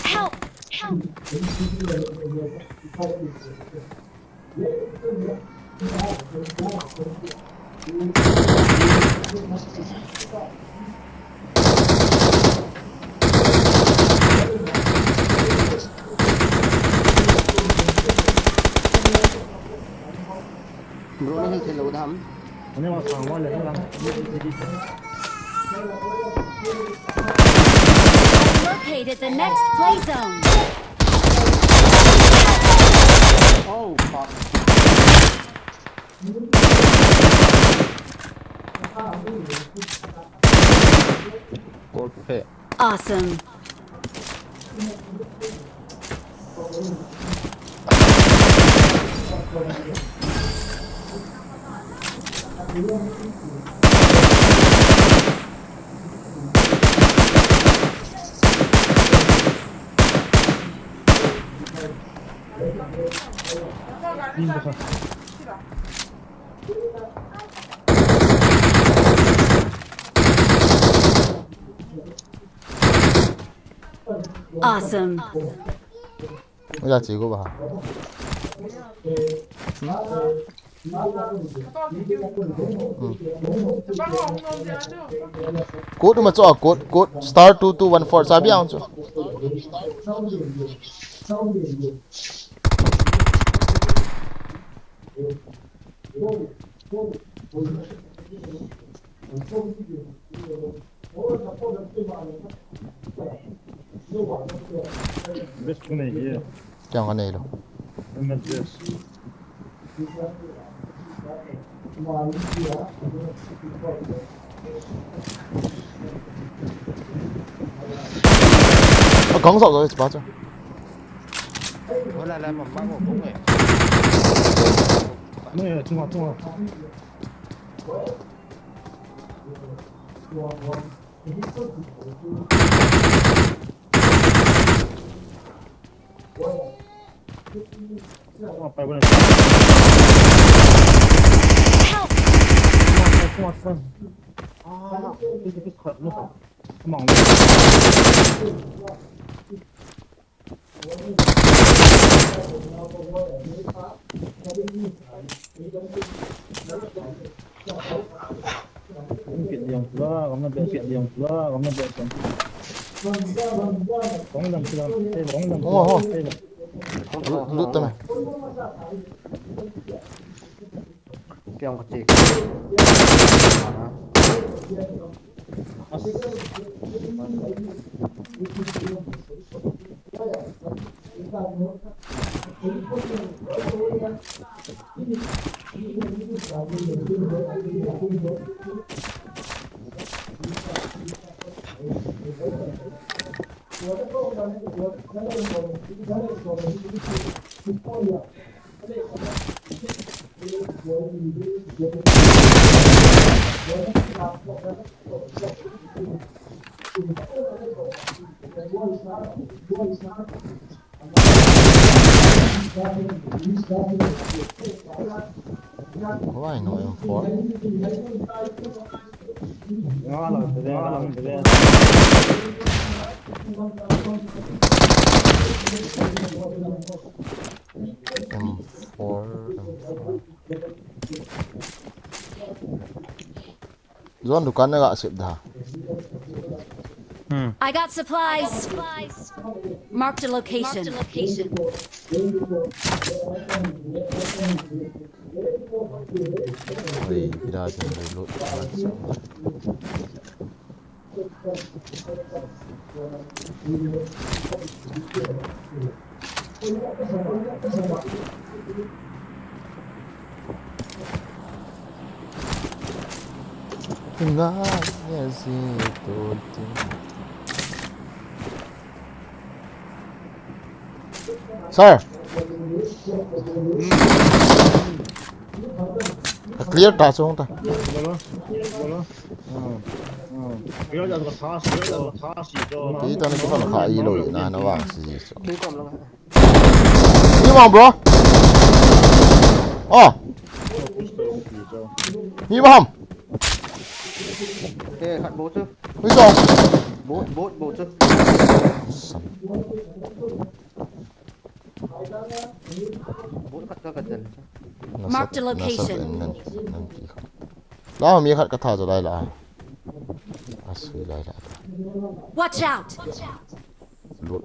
Help! Help! Bro ni kan lâu thắm. Ini mas orang mana orang? Located the next play zone. Oh fuck. Goal pay. Awesome. Awesome. Bây giờ chỉ có bà. Code mà cho code star 2214 sabi ang cho. Chẳng có này đâu. Cống rộng rồi, báo cho. Nó là một băng một cũng này. Này, trung học. Lút tao mày. Kêu một chị. Why no M4? Zon dukan na sip dah. I got supplies. Marked a location. Wait, tidak ada reload. Tinggalnya situ. Sir. Clear ta xuống ta. Tí tao nó còn khá ý lỗi này nó vàng gì gì. Như mà bro. Oh. Như mà không. Ê, khát bố chứ. Bây giờ. Bố chứ. Bố khát cho cả chân. Marked a location. Đó mi khát cái thảo rồi đây là. Asui đây là. Watch out. Lút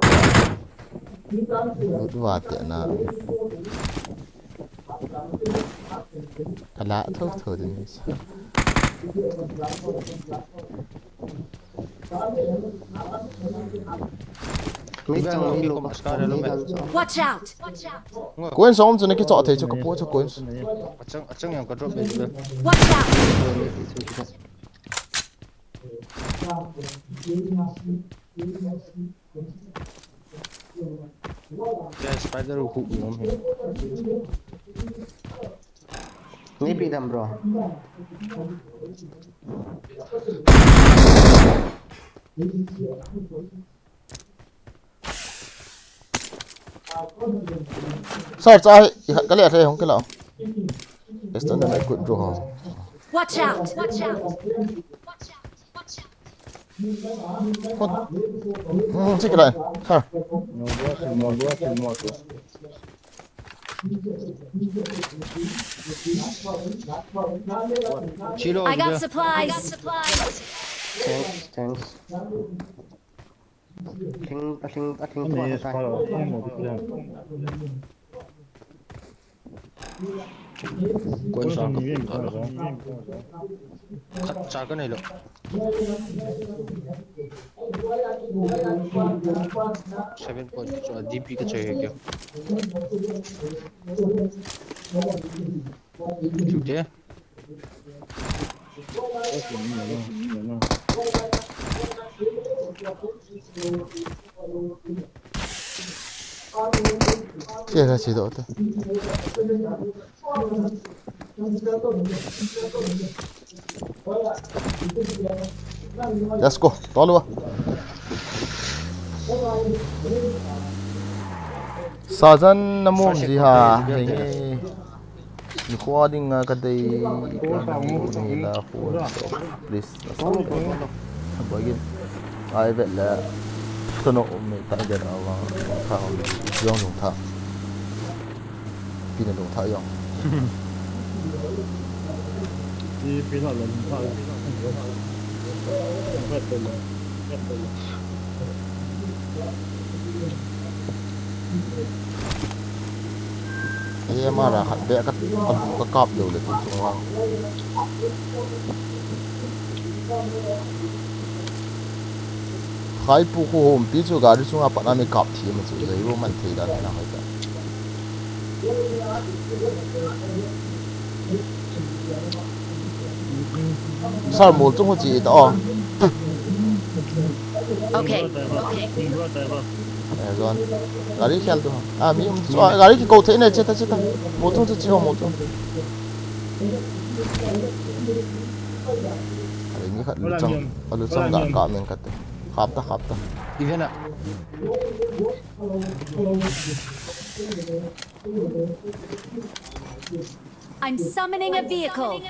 vào tiện nào. Cả lạ thôi thôi thì Watch out. quên xong rồi cái trọ thế cho cái bố cho quên. Chẳng em có drop bên dưới. Watch out. Yeah, spider hook ngom he. Ni pidam bro. Sao trái cái lẹ thế không cái lọ. Extend the good draw. Watch out! Check it out. Ha. Chilo I got Jubiel. supplies. Thanks. Ating 네, po 바로 그냥 Quân sang 위에 cấp 있잖아. khắt cha cái này được. Seven point cho DP cái chơi kìa. Chụp thế. Kia ra chỉ độ thôi. Let's go. To luôn. Sajan namo gì ha. Ni recording cái đây ni là phone. Please. Bagin. Ai vậy là tôi nó mình tại giờ nào thao dùng dùng thao pin dùng thao dùng 이 비사는 다 em mà là hẳn vẽ các cọp đều để cũng xuống vào khai pu hôm ví dụ gari xuống apa nami cọp thì mình sẽ lấy vô mình thấy là thế nào hết sao một trong một chỉ đó Okay. rồi gari khéo thôi à mình gari cái câu thế này chết ta một trong chỉ không một trong ini kan lucang nggak kamen kata kapta Event ạ. I'm summoning a vehicle.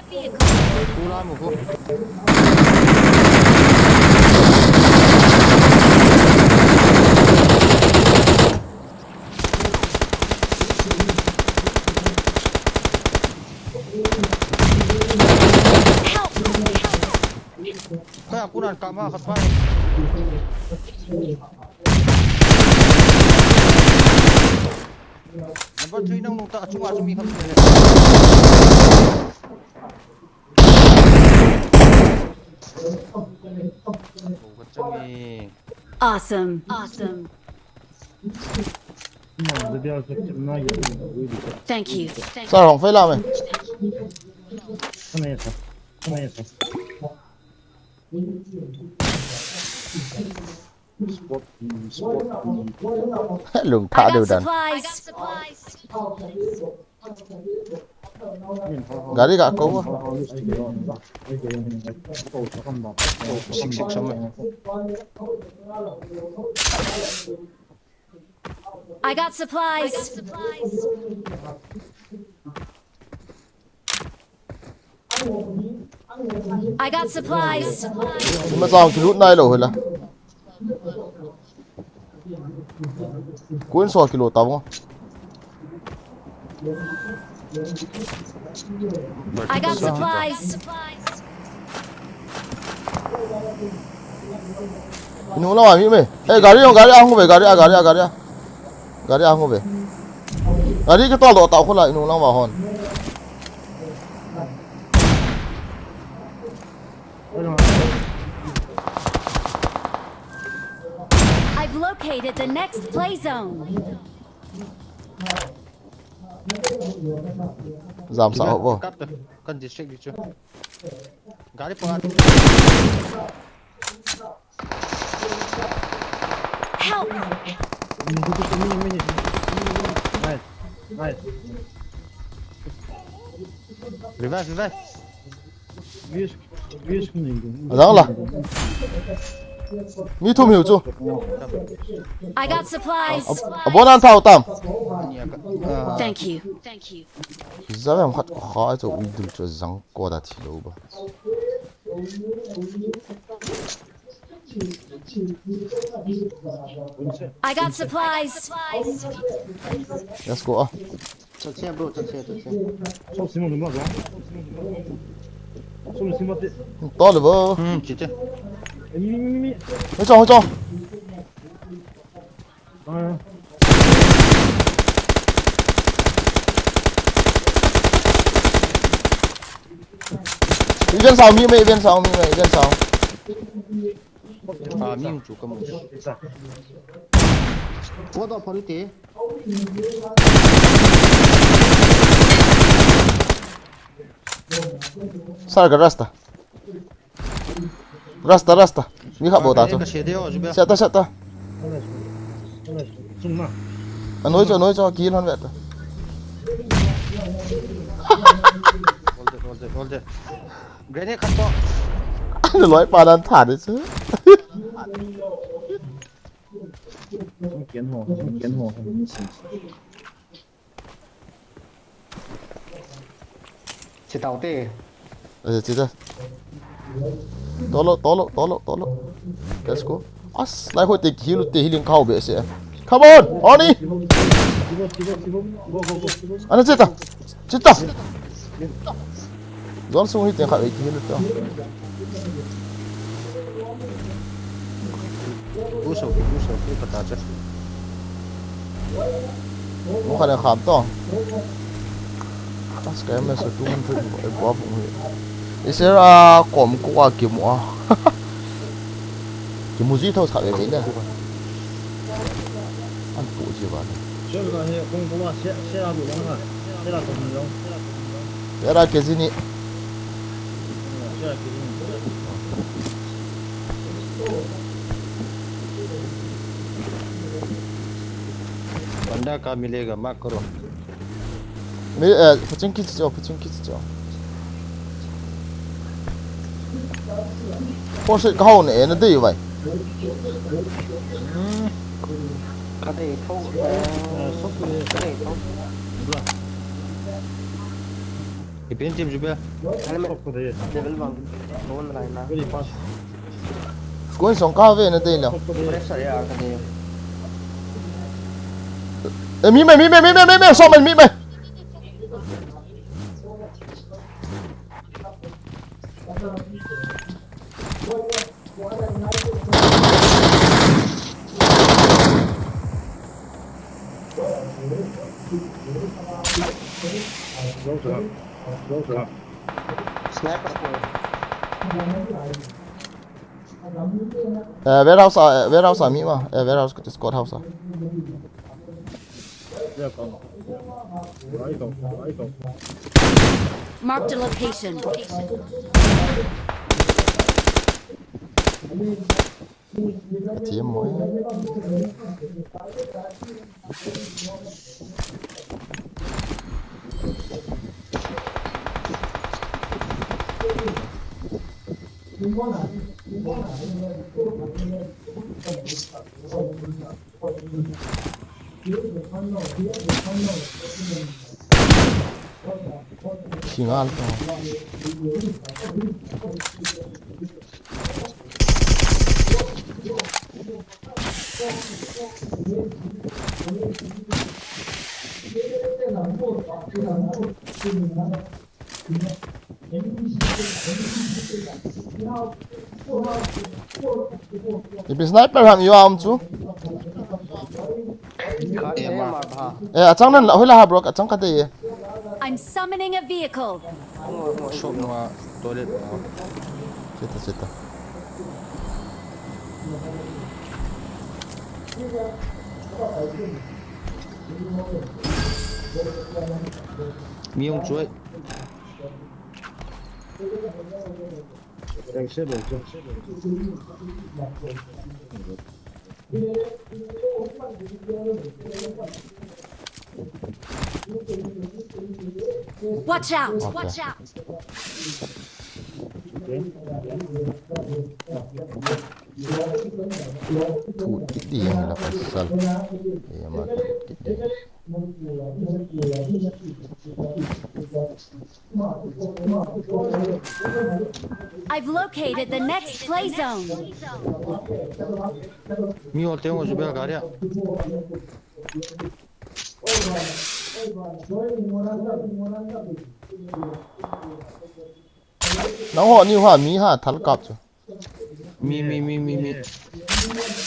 Cú la một cú. Kaya cú nan kama khát phai. Number 3 nang nung ta chunga chumi kham ne. Awesome. Thank you. sao không phải làm này lùng I thả đều got đàn supplies. gari gak kau Six xong rồi. I got supplies. I got supplies. nhưng mà sao cái lút này rồi là cuốn soi kilo tao không I got supplies. nó làm gì mày ê gari không về gari không về gari cái to lộ tao không lại nó vào hòn I've located the next play zone. giảm xã hội vô Cắt rồi. Cần distract đi chưa? Gá đi qua. Help! Revive. đó là mi thu hiểu chưa I got supplies. bốn ăn thao tạm Thank you. Zavem khat ko kha cho udul cho zang ko da thi lo ba. I got supplies. Let's go. Chase bro, chase. 총 쓰면 얼마 줘? 총 쓰면 돼. To le bo. Chase. 미미미미. Hoi cho. 아. Bên sau mi mày bên sau. À miếng chủ cầm. 됐어. What up 버리대? Sarga rasta. Mi kha bo ta cho. 세대요, 주변. Seta. 좀만. Nói cho kia hơn vậy. 홀드. 그레네 갔어. Anh nói ba đang thả đấy chứ. kiến hồ. 제 tàu tê. Chị đây. Tolo. Let's go. As, lại hồi tịch healing khâu bể sẽ. Come on, Oni. Anh chết ta. Dọn xuống hít tiền khai heal được. Uso, kata aja. Mo khả năng khám to. As cái mà số tu mình phải bỏ vùng này. Sẽ ra cọm qua kiếm mua. Kiếm mua gì thôi thả về đấy nè. Ăn phụ gì vậy? 저기가 해 공부와 세라도 영화. 세라 동영. Era cái gì nè? 세라 기준. बंदा का मिलेगा mark करो. 붙인 키트죠. 혹시 가오네 애는데 이거 cái này không cái này không cái bên team juga level bang kawan lain lah 그리 봐. 그건 성과வே 애는데 이려 pressure ya cái này 미매 쏘면 미매 sniper ko warehouse mi mà warehouse cái squad house Marked a location. chiếm mỗi chỉ ngon thôi. Ipi sniper ham yo am chu. Achang nan la hoila ha bro achang ka de. I'm summoning a vehicle. shop ma toilet Cita. miếng chuối Watch out. Thủ ít đi là phải sal. Iya mak. I've located the next play zone. Mi oltre un Jubel garia. Nang ho ni ha mi ha thal kap chu. Mi.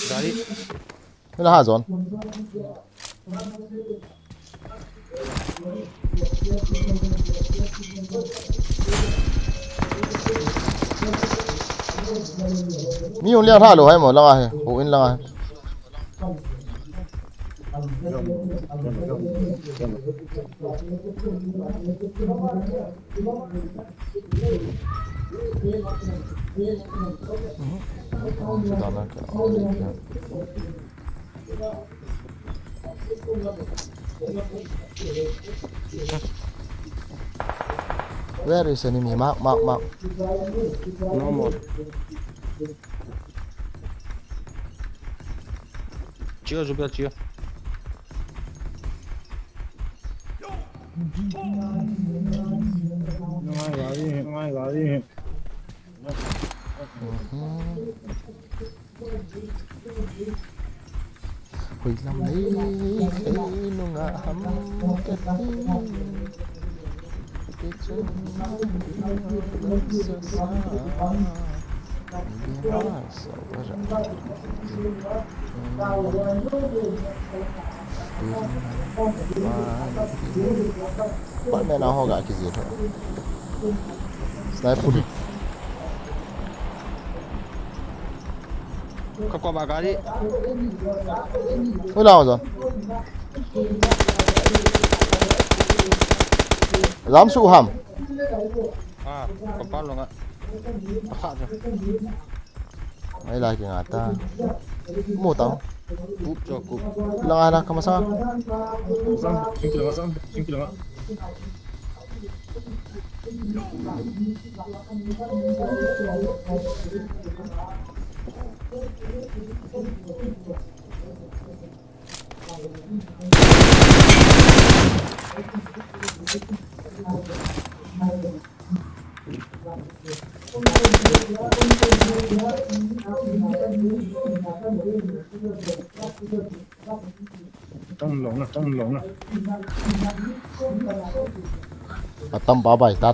Gari. Nó ha zon. Mi yung liang tha lo hai mo langa he. Ho in langa. Sudah nak. Where is enemy? Mark. No more. Chia Jubel chia. Ngoài gari. Hui lam đi khi nó ngã hầm cái chân sơ xa đi nó sợ ra bạn mẹ nào họ gãi cái gì thôi sniper đi Kakwa ba gari. ôi nào rồi dám sụ hầm Ah, kapal lo nga. ay lagi nga ta mo tao Kup cho kup. lang anak ka masama Singkil. Trong lồng nè. tâm ba bảy ta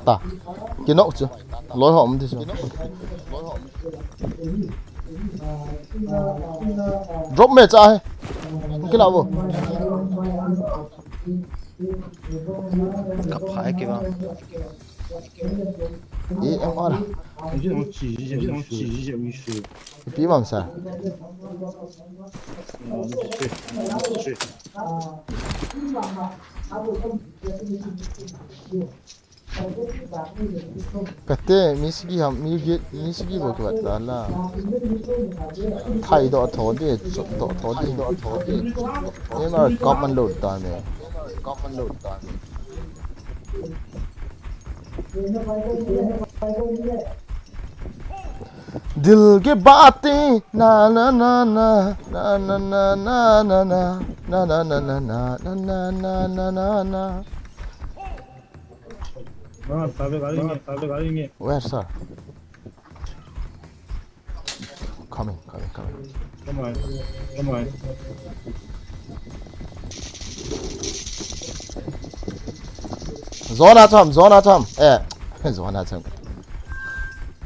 cái nộ chưa lối họ thì chưa drop mẹ cha cái nào vô Cặp phải kìa. ý em ăn这种体育术，bí bằng sao是。kate misigi bo ke bat la thai do tho de ye ma kop man lo ta me दिल के बातें ना ना ना ना ना ना ना ना ना ना ना ना ना ना ना ना ना ना ना ताबे गाड़ी where sir coming Come on. zona cham zona cham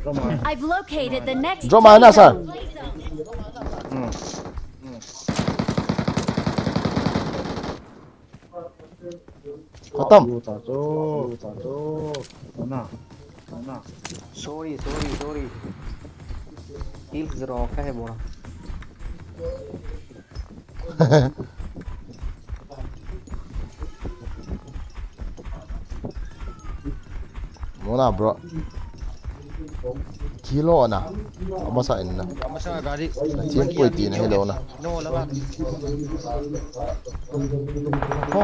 Come on. I've located the next drop play mana sir zone. khatam Tato. Mana? Sorry. Kills rock है बोला. mona bro kilo na amasa inna Masa gari. chim pui ti na hello na No lama. ho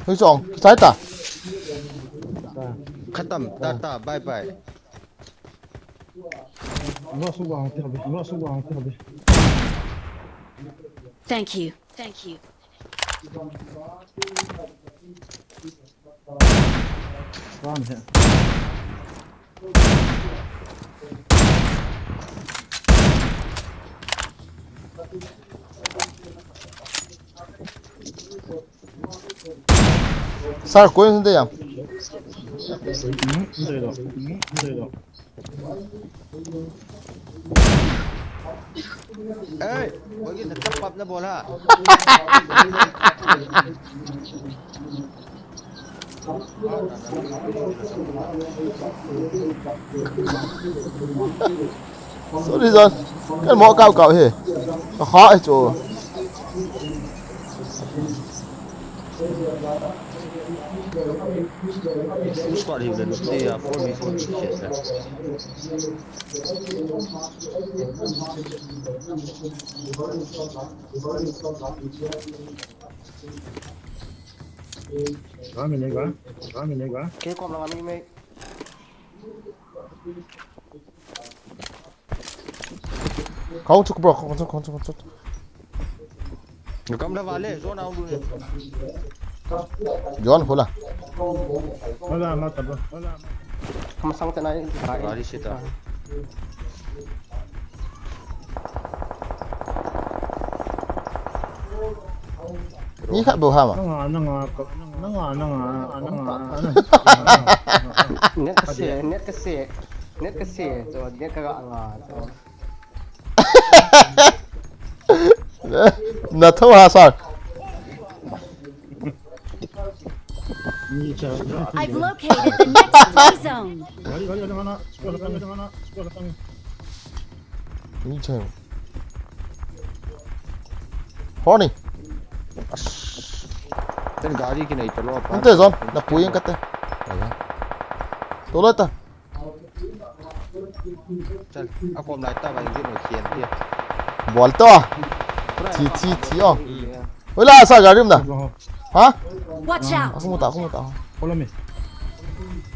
Hơi chọn trái ta Khatam ta bye bye. Thank you. Thank you. Sar 꼬였는데 양 Ê, có cái chấp bập nó bồ ha. sorry rồi cái mỏ cao cậu hề khó ấy chỗ Full squad hiểu đến thì 4v4 shit ra. Cái con là mình không chụp bro không chụp Cầm ra vào lên, số nào luôn. John khổ là không xong thế này. Vào đi shit à. ní khác bầu hàm à Nét cái xe rồi nét cái gọn là là thâu hà sao I've located the next play zone. ní chơi MoRNING Tên गाड़ी की नहीं चलो anh tới John là bùi anh cắt tay tôi lấy ta चल अब हम light vào những người khiên kia. bol to thì oh ôi là sao gà rim nè hả Watch out. không mua tao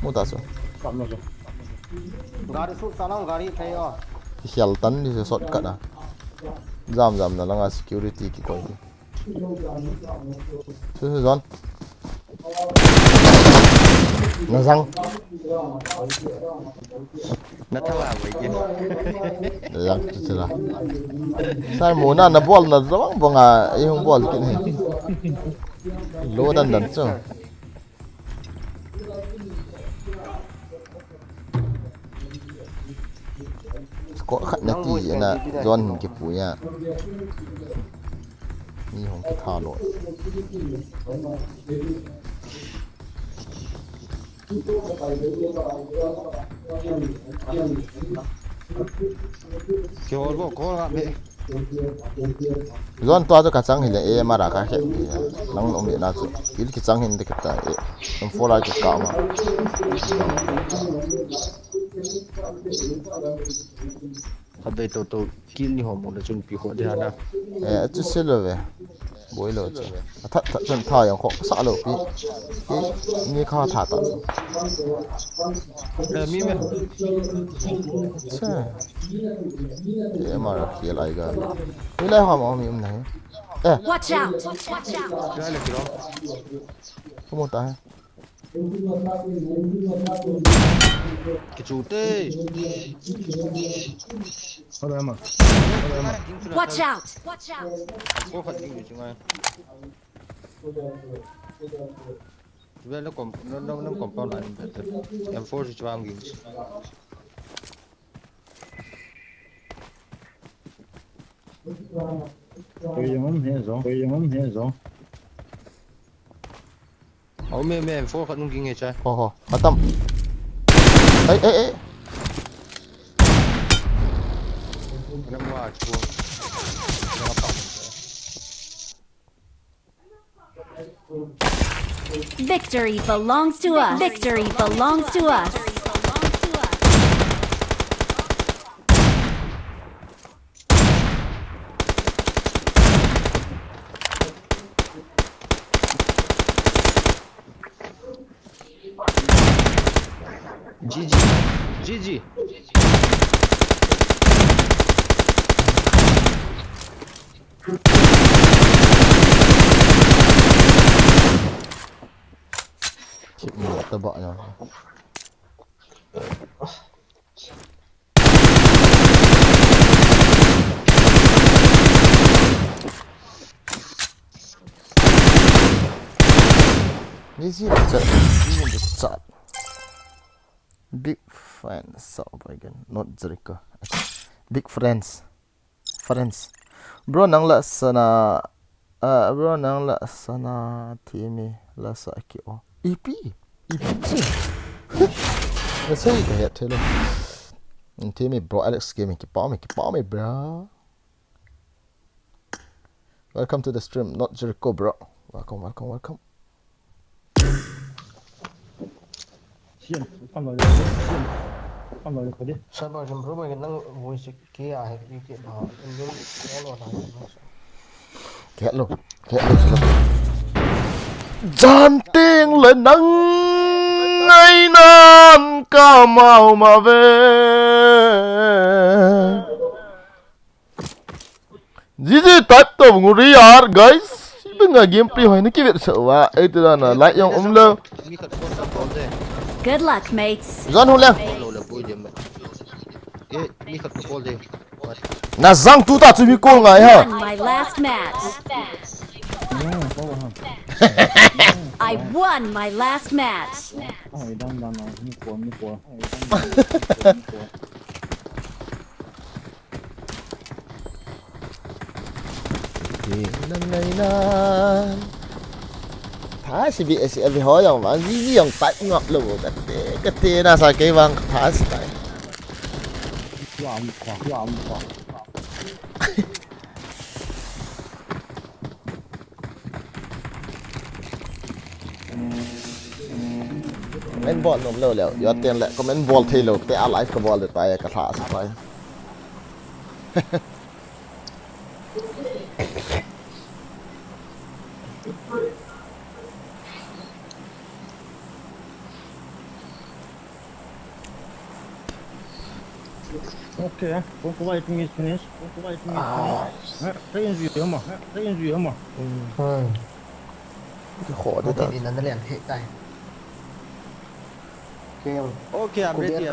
mua tao sao गाड़ी suit साला गाड़ी thấy à. hial tan đi sọt cắt à jam là langa security ki coi thế John nó răng Nó thao à vậy chứ. răng chứ là sai muốn là ball là rõ vâng à ấy không ball cái này lô đần đần chứ có khát nhát gì là John cái phụ nhaนี่ของกิทาโหลด Kiểu vô có gặp mẹ. John toa cho cả trắng hình là em mà đã cả hệ nắng ông điện nào chứ cái trắng hình thì cái tại em phô lại cái cạo mà Thật về tôi kill như họ một là chung bị hỗn ra. chứ xí rồi về bối rồi chứ thật chân thà yang khó xả lỗ cái như kha thả tận Mi mẹ. chứ em mà kia lại cái cái này họ mà mình này Watch out. Watch out. Cái là cái đó. không muốn tay Cái chủ tê. Watch out. Watch out. Có phận gì chứ ngay. Vậy nó còn compound lại em force cho anh gì. Mẹ em force phận kinh nghe trai. ho ho tâm ấy Năm qua chuông. Victory belongs to us. Victory belongs to us. GG. Chip ni tebaknya. This is the chat. Big friends, so again, not Jericho. Big friends, Bro nang la sana, bro nang la sana timi la sa ki o. EP. Let's say the head tell him. Timi bro Alex gaming ki pa me bro. Welcome to the stream, not Jericho bro. Welcome. Sian, con vào được cái đi. Sao mà chúng tôi mới năng vui sức kia hay đi tiệm họ nhưng có lo nào Kẹt luôn. Janting lên nắng ngày nan ca mau mà về. Gì type to nguri yaar guys. Ibang gameplay hoy naki vet sawa. Ito na like yung umlo. Good luck, mates. Zan hulang. Na zang tu ta chumi ko ngai ha. Won my last match. I won my last match. Ôi đang nó như của. Ngày nan. Phá si bị si abi hỏi yang mà gì yang tại ngọc lù cái tê na sai cái vang phá si tại. Wow. Men ball nôm lâuแล้วยอดเตียนแหละก็men ball ที่ลูกแต่อะไรก็ ball ไปกระถาสิไป Okay, vamos provar com isso, finish. Tem gì mà? ขอด้วยแต่ thì nó liền hệ tay kêu Okay, I'm ready.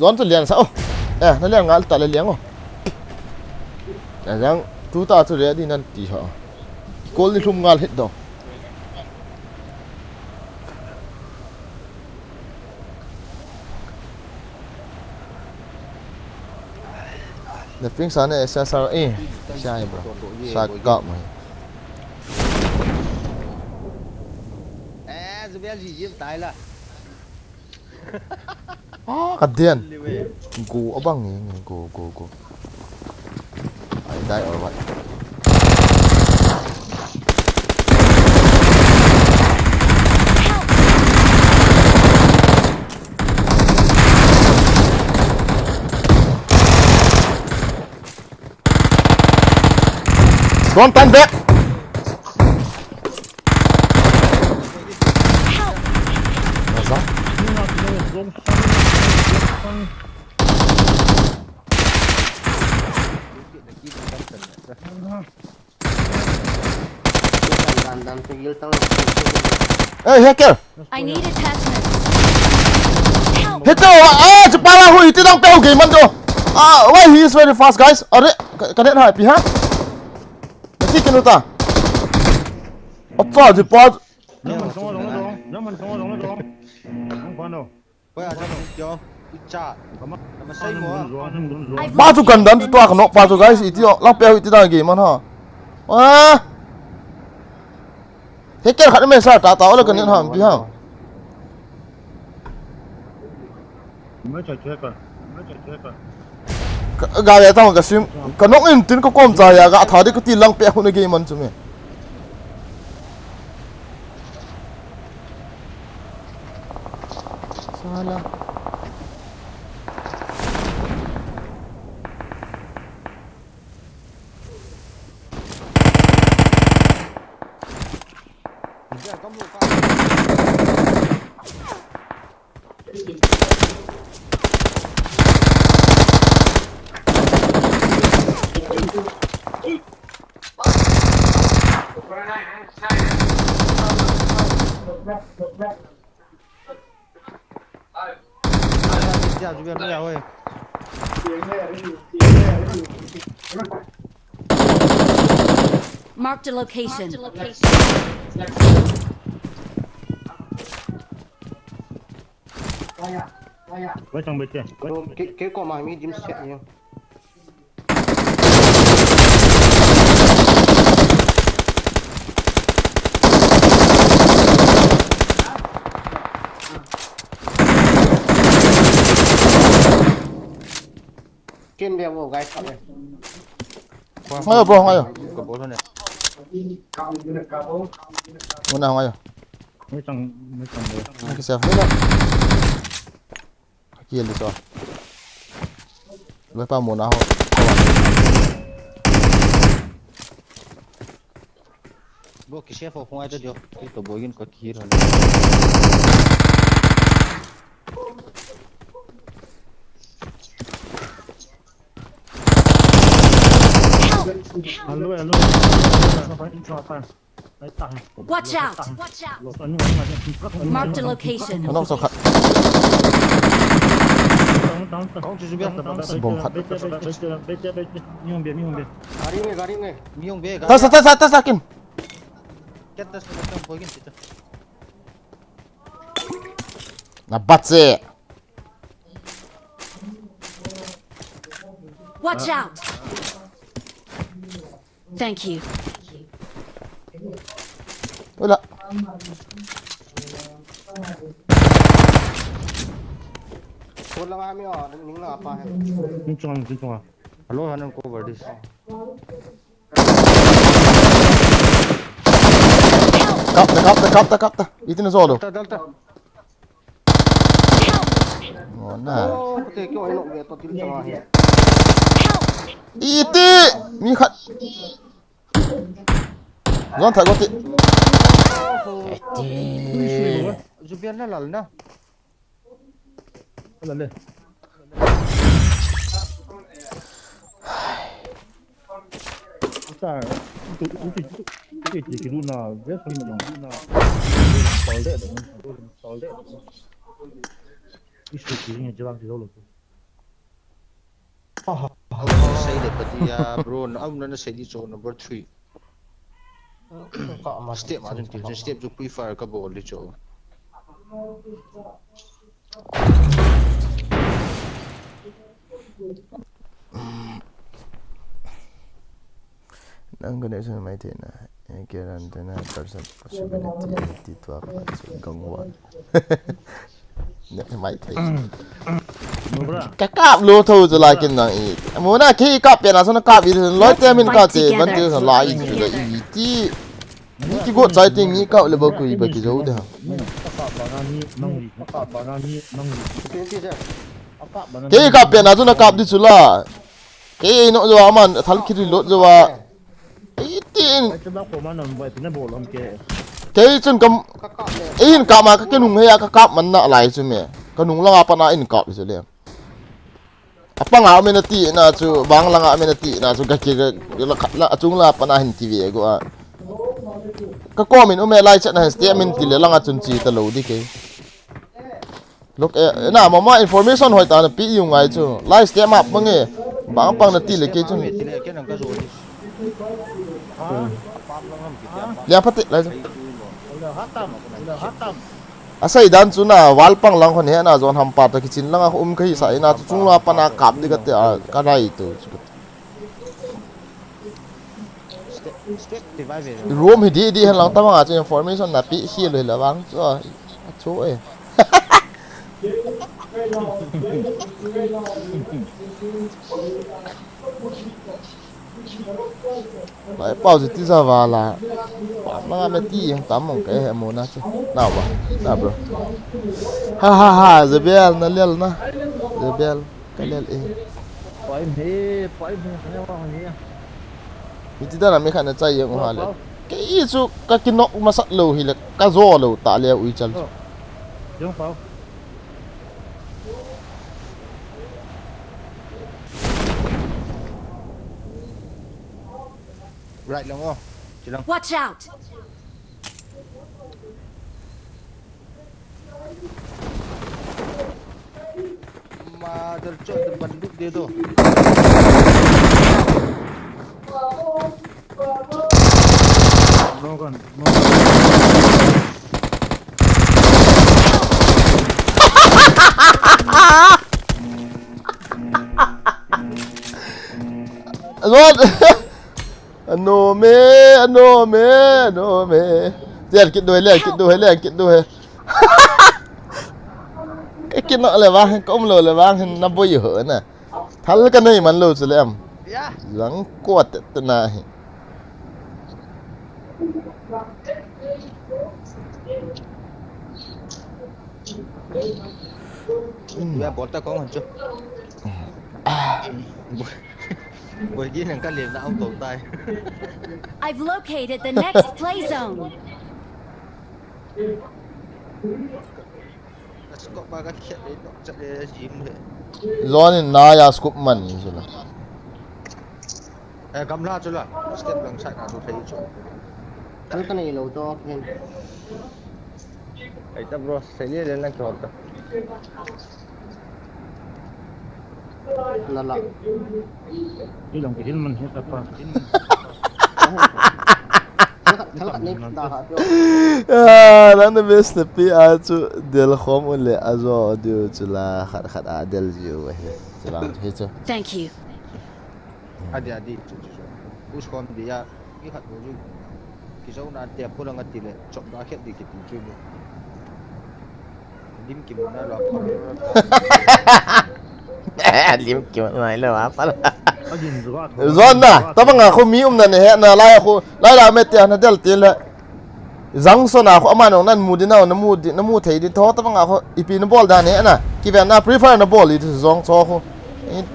ร้อนจะเลี้ยงซะโอ้นั่นเลี้ยงงานแต่ละเลี้ยงอ๋อแต่ยังตูตาตัวเรียดีนั่นตีเหรอโกลนี่ทุ่มงานเฮ็ดดอกเดี๋ยวปิ้งสารเนี่ยเสียสารใช่บรอสากกะมั้ย Zubel gì tài là. Cả tiền. Go ở bang ni, go. Ai dai ở vậy. Don't turn back. Hey, hacker! I need attachments. Hacker! Chupala hui, ti dang peo game man jo. Why he is very fast, guys? Are, kadet hai pi ha? Nasi kenuta. Acha ji pa. Nó mình xong rồi. Không quan đâu. Quay ở trong chỗ. Chà. Mà xây mua. Ba chu kan dan tu ka nok pa chu guys, iti lang peo iti dang game man ha. Hacker khat me sa ta ta la kan ha pi ha. Mới chạy chết rồi. Ga ya tang ka sim. Ka nok in tin ko kom cha ya ga tha de ko ti lang peo na game man chu me. Salah. Dạ chú biết nó ơi. Marked a location. Với trong bên kia. Cái quả mày mi điểm sẹt nhá. Trên bèo vào gai này. Ngayo bro, ngayo. Có bố thôi này. Muna ngayo. Với trong đây. Cái xe. Kia đi rồi. Lấy pa muna ho. Bố cái xe phổ không ai cho được. Cái tổ bố yên có kia rồi. Alo. Nó phải cho ta. Watch out! Marked a location. Nó sao khát. Không chú biết. Bom khát. Miếng bia. Gari nghe. Miếng bia. Tas sakin. Cái tas nó trong bố yên chứ. Nabat sih. Watch out! Thank you. Wala. Thôi lang kami oh, ning na pa. Yung à. Hello, hanan cover this. Kapta. Itu na solo. Delta. Oh, nah. Oh, pati kyo ino ge to til sama he. Iti, mi khat. Zon thak goti. Jubian na lal na. Lên. Ta cái lu nào rất là nhiều nào. Solid. Isu kirinya jalan di dulu. Say the patia bro, ông nó say đi chỗ number 3. Step mà chúng step chụp fire cái ball đi chỗ. Ang ganda sa may tina. Kaya na possibility to gangwa. May tay. Kakap lo thôi rồi lại cái này. Muốn là khi cặp tiền là sao nó cặp thì nói tên mình cặp thì vẫn chưa thành lại gì rồi ý cái gỗ trái tiền nghĩ cậu là bao quỷ bao cái dấu đấy hả? Cái cặp tiền là sao nó cặp đi xuống là cái nó rồi mà thằng kia lột rồi à ý tiền cái chân cầm in cặp mà cái nung hay cái cặp mình nợ lại chứ mẹ cái nung lang apa na in cặp rồi liền apa nga amenity na chu bang lang amenity na chu kaki la chung la apa na hin tv go a ka comment o me lai chat na statement ti le lang chun chi ta lo di ke look na mama information hoi ta na pi yung ngai chu lai step up mangi bang pang na ti le ke chu lian pati lai asai dan chu na walpang lang khon he na zon hampa ta kichin lang kai sai na chung la pana kap di ka te ka rai tu room hi di han lang ta ma chu information na pi hi le la wang chu e lại bao giờ tí ra vào là nó mới tí tắm một cái hệ môn nào chứ nào bro ha giờ bel nó lên nó giờ bel cái lên đi phải cái tí đó là mấy khả năng chạy những hoa lên cái chú cái nóc mà sắt lâu thì là cái gió lâu tạ leo uy chân Đúng không? right lang oh chilang Watch out! mother chod banduk dia tu No gun. Run! Ano me. Lihat kit đuôi. Cái kia nọ là vang, có ông lồ là vang, nó bôi hở nè. Thằng cái này mà lồ rồi em. ya Lắng quạt tên này. ya bota ko ngon chu bởi vì nàng cái liền đã ông tồn tại I've located the next play zone. có ba cái chuyện đấy nó sẽ gì thế Zon na ya scoop man rồi. cầm la cho là step lần sai là tôi thấy chỗ cái này lâu to thêm Ahí está, bro. Se le den la chota. là Đi lòng cái mình hết tập pa. thằng này đã hả Lan the best pi achu del khom ule azo dio chula khat adel jiu chulang hecho. Thank you. ada us kon dia cái hạt bố ju cái số na tiệp cô đang ngắt tiền chọn ba khét đi cái tiền chơi nữa dim kim na lo Lim kiểu này là apa lah. Ở nhìn rõ. Zon na, tama nga ko mi na ne na lai la met ya na del tin la. Zang so na ko amano nan mudi na mu thei di tho tama nga ko ipi na ball da ne na. Ki ven na prefer na ball it zong so ko.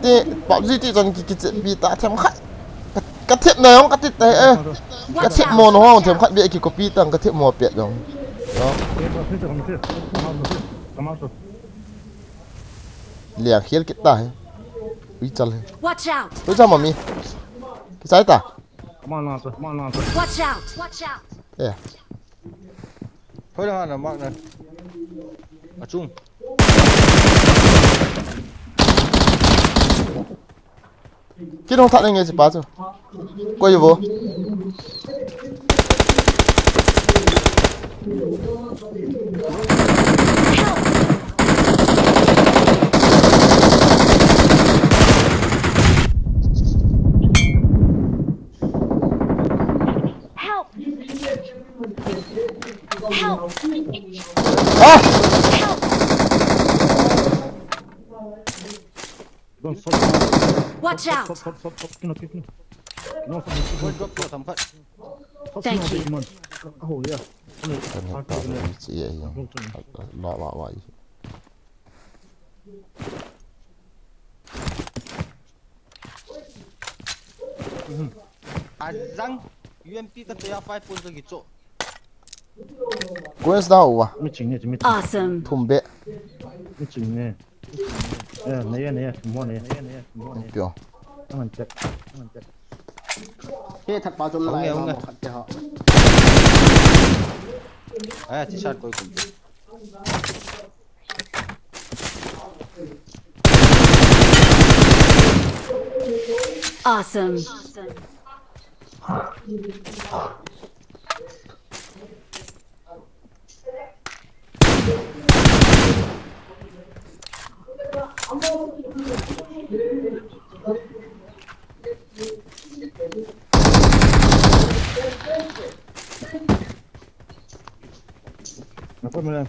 Ti PUBG ti jon ki bi ta them khat. Ka thep na yong ka ti te ka thep mo no hong them khat bi ki copy tang ka thep mo pet dong. Đó. Liang khiel kita hai. Ui chal hai. Watch out! Tôi sao mami? Cái trái ta? Come on, Lancer. Watch out! Watch out! Yeah. thôi là nó mắc này ở chung Cái không thật anh nghe gì ba chứ? Quay vô. Help! Help! Ah! Help! Don't stop. Watch out! Stop. No, thôi drop cho thầm phận Thank you. Oh yeah. Kan tak ada ya yang lawa. azang UMP cái tay five pun lagi cok Kau tahu ah? 미친네. Awesome. Tumbe. 미친네. 야, 내야. 뭐네. Pion. 한번 tek. thế thật bao nhiêu lại mà khát cho họ chỉ sát cuối cùng Awesome. Formula.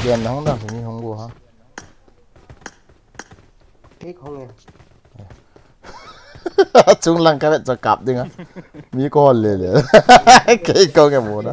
Đèn nó không đằng thì không bùa hả? cái không nghe Chúng lăng cái bệnh cho cặp đi á. Mi con liền. Cái con nghe bùa đó.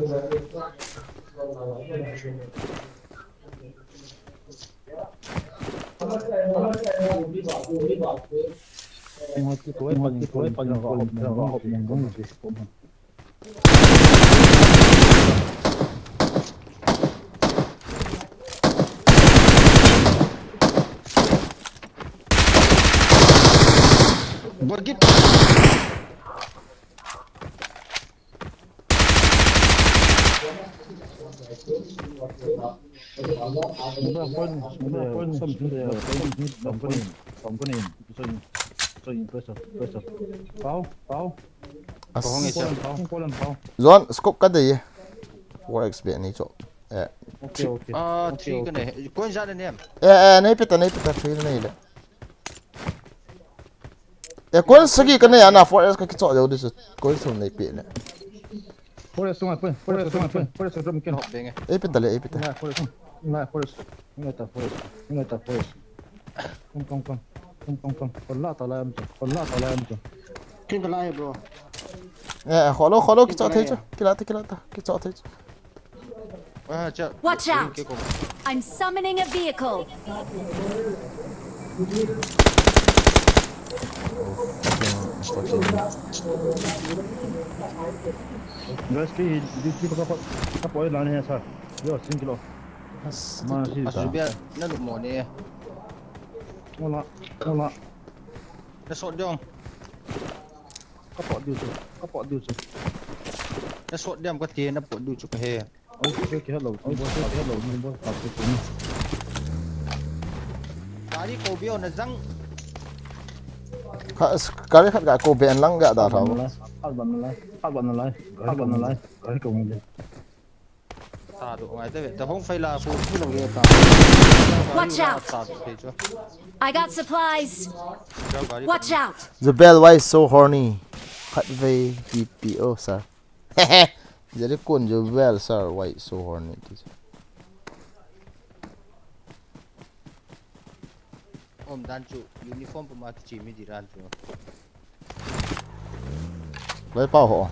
Borgit. Zon scope cái gì works biển này chỗ Three cái này coin ra đây em này pita three này đấy coin sagi cái này anh forest cái chỗ đâu đi chứ coin số này biển này Forest sungai pun, forest mungkin. pita pita Nah, forest. Ini tak forest. Kom. Kolla tak lah macam. King kalah bro. Kholo cái chỗ thế chứ cái chỗ thế chứ Watch out! I'm summoning a vehicle. Guys, di kapal ini lani sah. Yo, singgilo. Masih. Asubia nó được mỏ nè Ola. nó sốt dong Kapal dia tu. nó sốt đem có tiền nó bột đủ chụp hè Okay, hello. Ni bos pasal tu ni. tadi kau biar nó răng cái khát gà cô biển lăng gà đào thảo Alban nalai. Kari kau ni. ta được ngoài tới vậy ta không phải là phụ Watch out! I got supplies. Watch out! the bell why is so horny khát về DPO sir jadi kun the bell sir why so horny om dan chu uniform pemat chỉ mới đi ra chu lấy bao hộ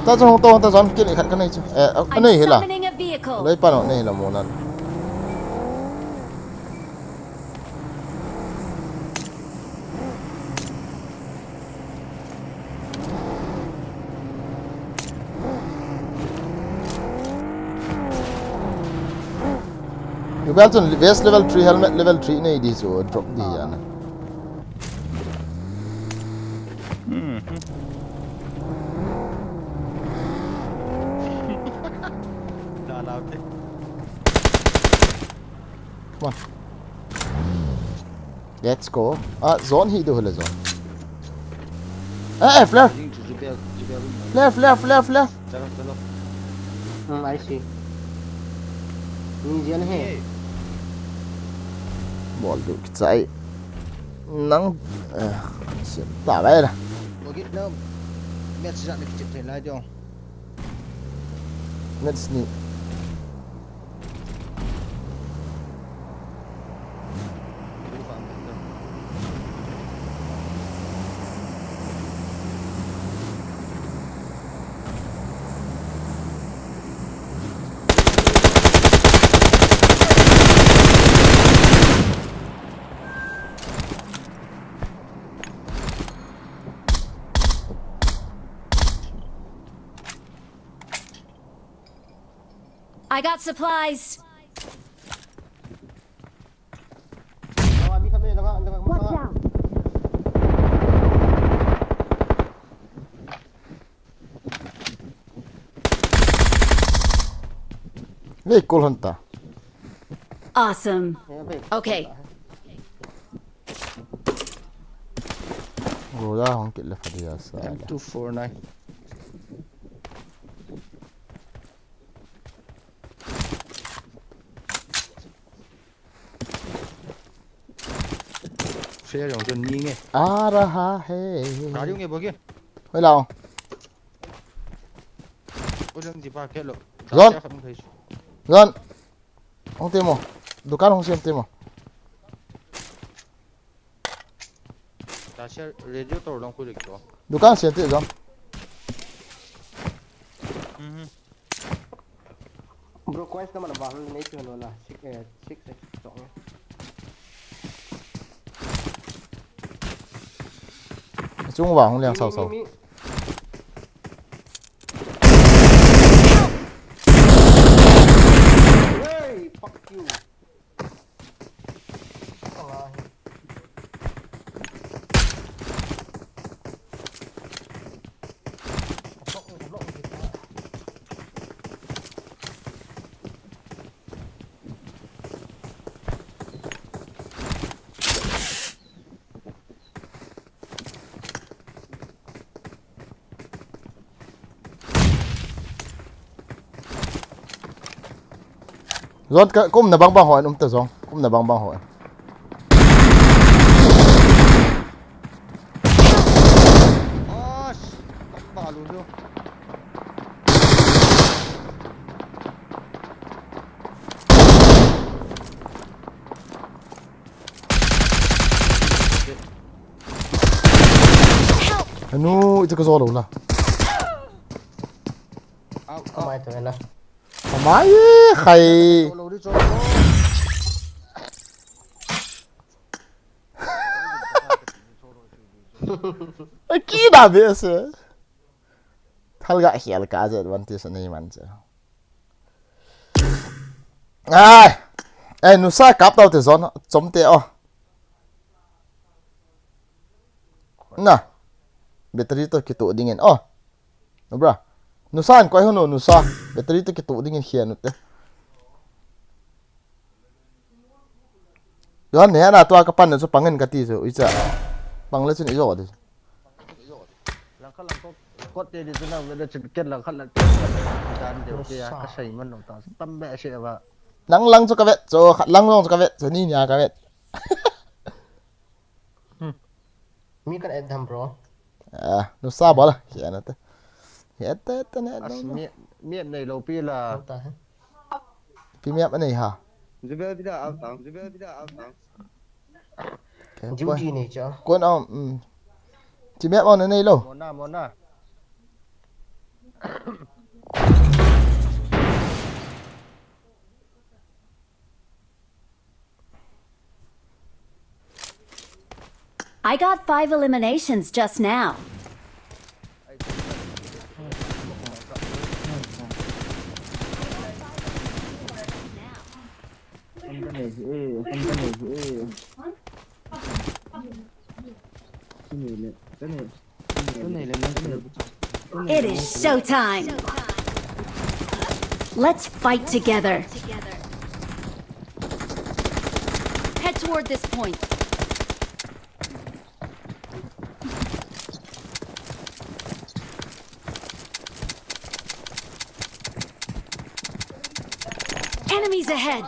ta trong to ta dọn kia lại khát cái này chứ cái I'm này là summoning a vehicle. lấy bao này là một lần you got on vest level 3 helmet level 3 này đi rồi drop đi à nè come on let's go zone hi do hele zone flare I see. Ni dia ni he. bỏ được chạy nắng tả đây nè một cái nơm mẹ chỉ dặn được chụp thể lại đâu let's need I got supplies. Watch out! Liikkuu huntaa. Awesome. Okay. Rồi ra không kịp là phải đi ở xa. M249 Phía dòng chân nhí nghe Araha he. Cá điếu nghe bố kia Mấy lâu. Ôi dâng gì ba kết lộ Run. Run. Không tìm một. Dukan không xem tìm một. Ta sẽ radio tổ lòng quy lịch đó Dukan xem tìm run. Bro, coins naman na bahal na ito wala. 6 song. Chúng vào không liền sầu sầu. Zon cũng là băng hỏi ông ta Zon cũng là băng hỏi bà luôn luôn nu itu ke Zon lah Không ai tụi này. Mai khai Kira biasa Thal gak hial ka aja advantage ni manja ai nusa kap tau te zon chom te o na battery to kitu dingin oh bra nusan koi hono nusa battery to kitu dingin hian te yon ne na to ka pan so pangen ka ti so icha pang le chen izo de là khăn là có tiền thì tôi nào về chụp kết là khăn là đàn đều kia cái sấy mình nó ta tâm bẹ sẽ và lăng lăng cho ka vet so lăng long cho ka vet so ni nya ka vet Mi kan Edam bro. nusa bola hian te hian te ne miệng này lâu pi là pi miap ani ha giúp đỡ bây giờ áo tang Jiu ji này chứ. con chỉ miap on này lo món na I got 5 eliminations just now. It is showtime. Let's fight together. Head toward this point. Enemies ahead.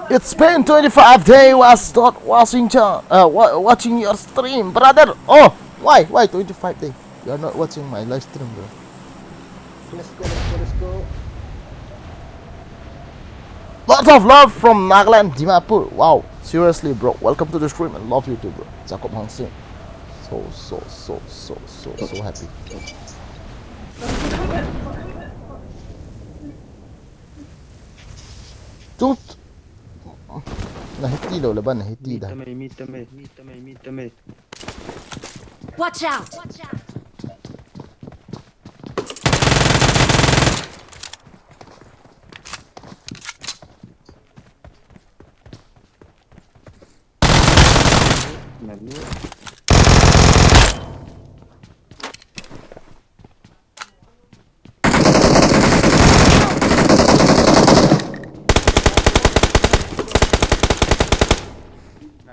It's been 25 days I start watching your stream, brother. Oh, why 25 days? You are not watching my live stream, bro. Let's go. Lots of love from Nagaland, Dimapur. Wow, seriously, bro. Welcome to the stream and love you too, bro. Jacob Hansing. So happy. Chút là hết tí đâu là bạn hết tí đây. Watch out.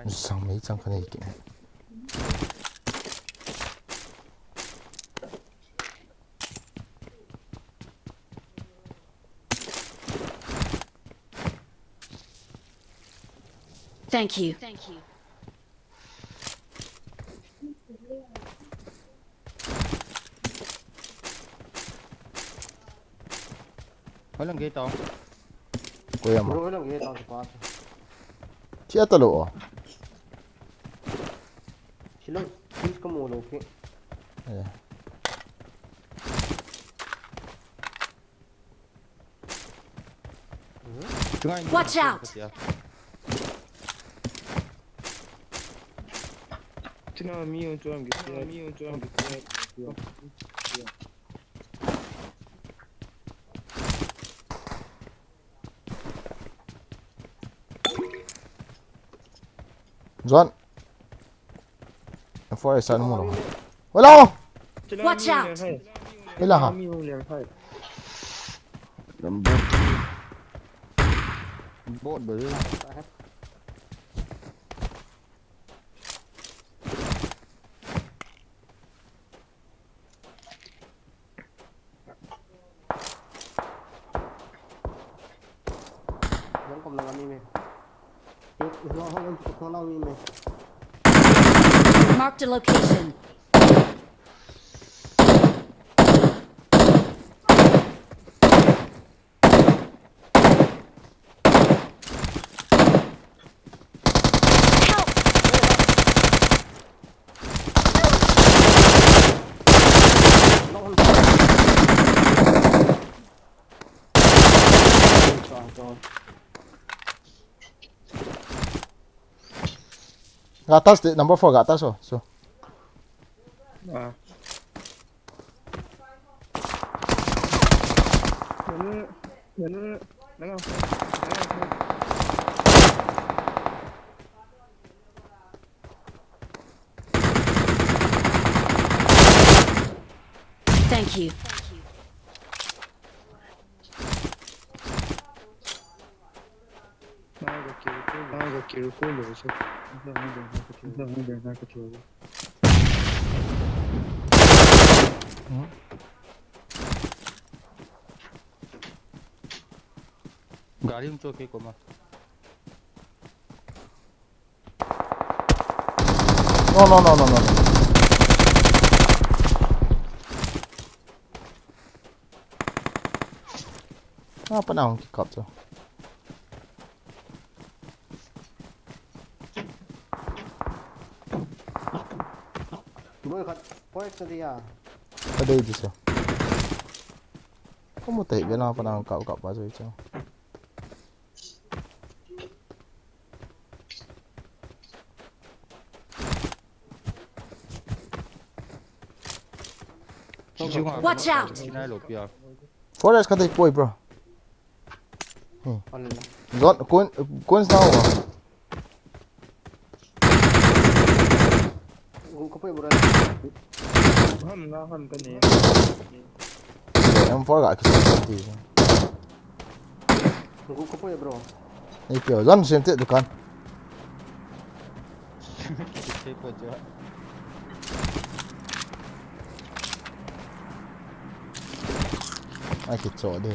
Sang mấy trang cái này kìa. Thank you. Có lần ghế tao Quê mà. Bro lang ghế tao spot. Chia tao lộ. Silong please come on okay. Watch out. Doan. For san mo lo. Wala. Watch out. Wala ha. Bot bự. Vẫn còn là mi mày. Lo hơn không lo mi mày. Marked a location. Gatas number 4 gatas oh. So. Thank you. गाड़ी में चौके को मार. No. Apa nào cọp rồi. Bơi khát, bơi cái gì à? Ở đây thì sao? Có một tỷ cái nào apa nào cọp vào rồi chứ. Watch out. Forest cái boy bro. Dọn cuốn sao à? Có phải bro? Hâm cái này. Em forgot cái gì. Có phải bro? Này kiểu dọn xem tiện được con. Ai kịp chỗ đi.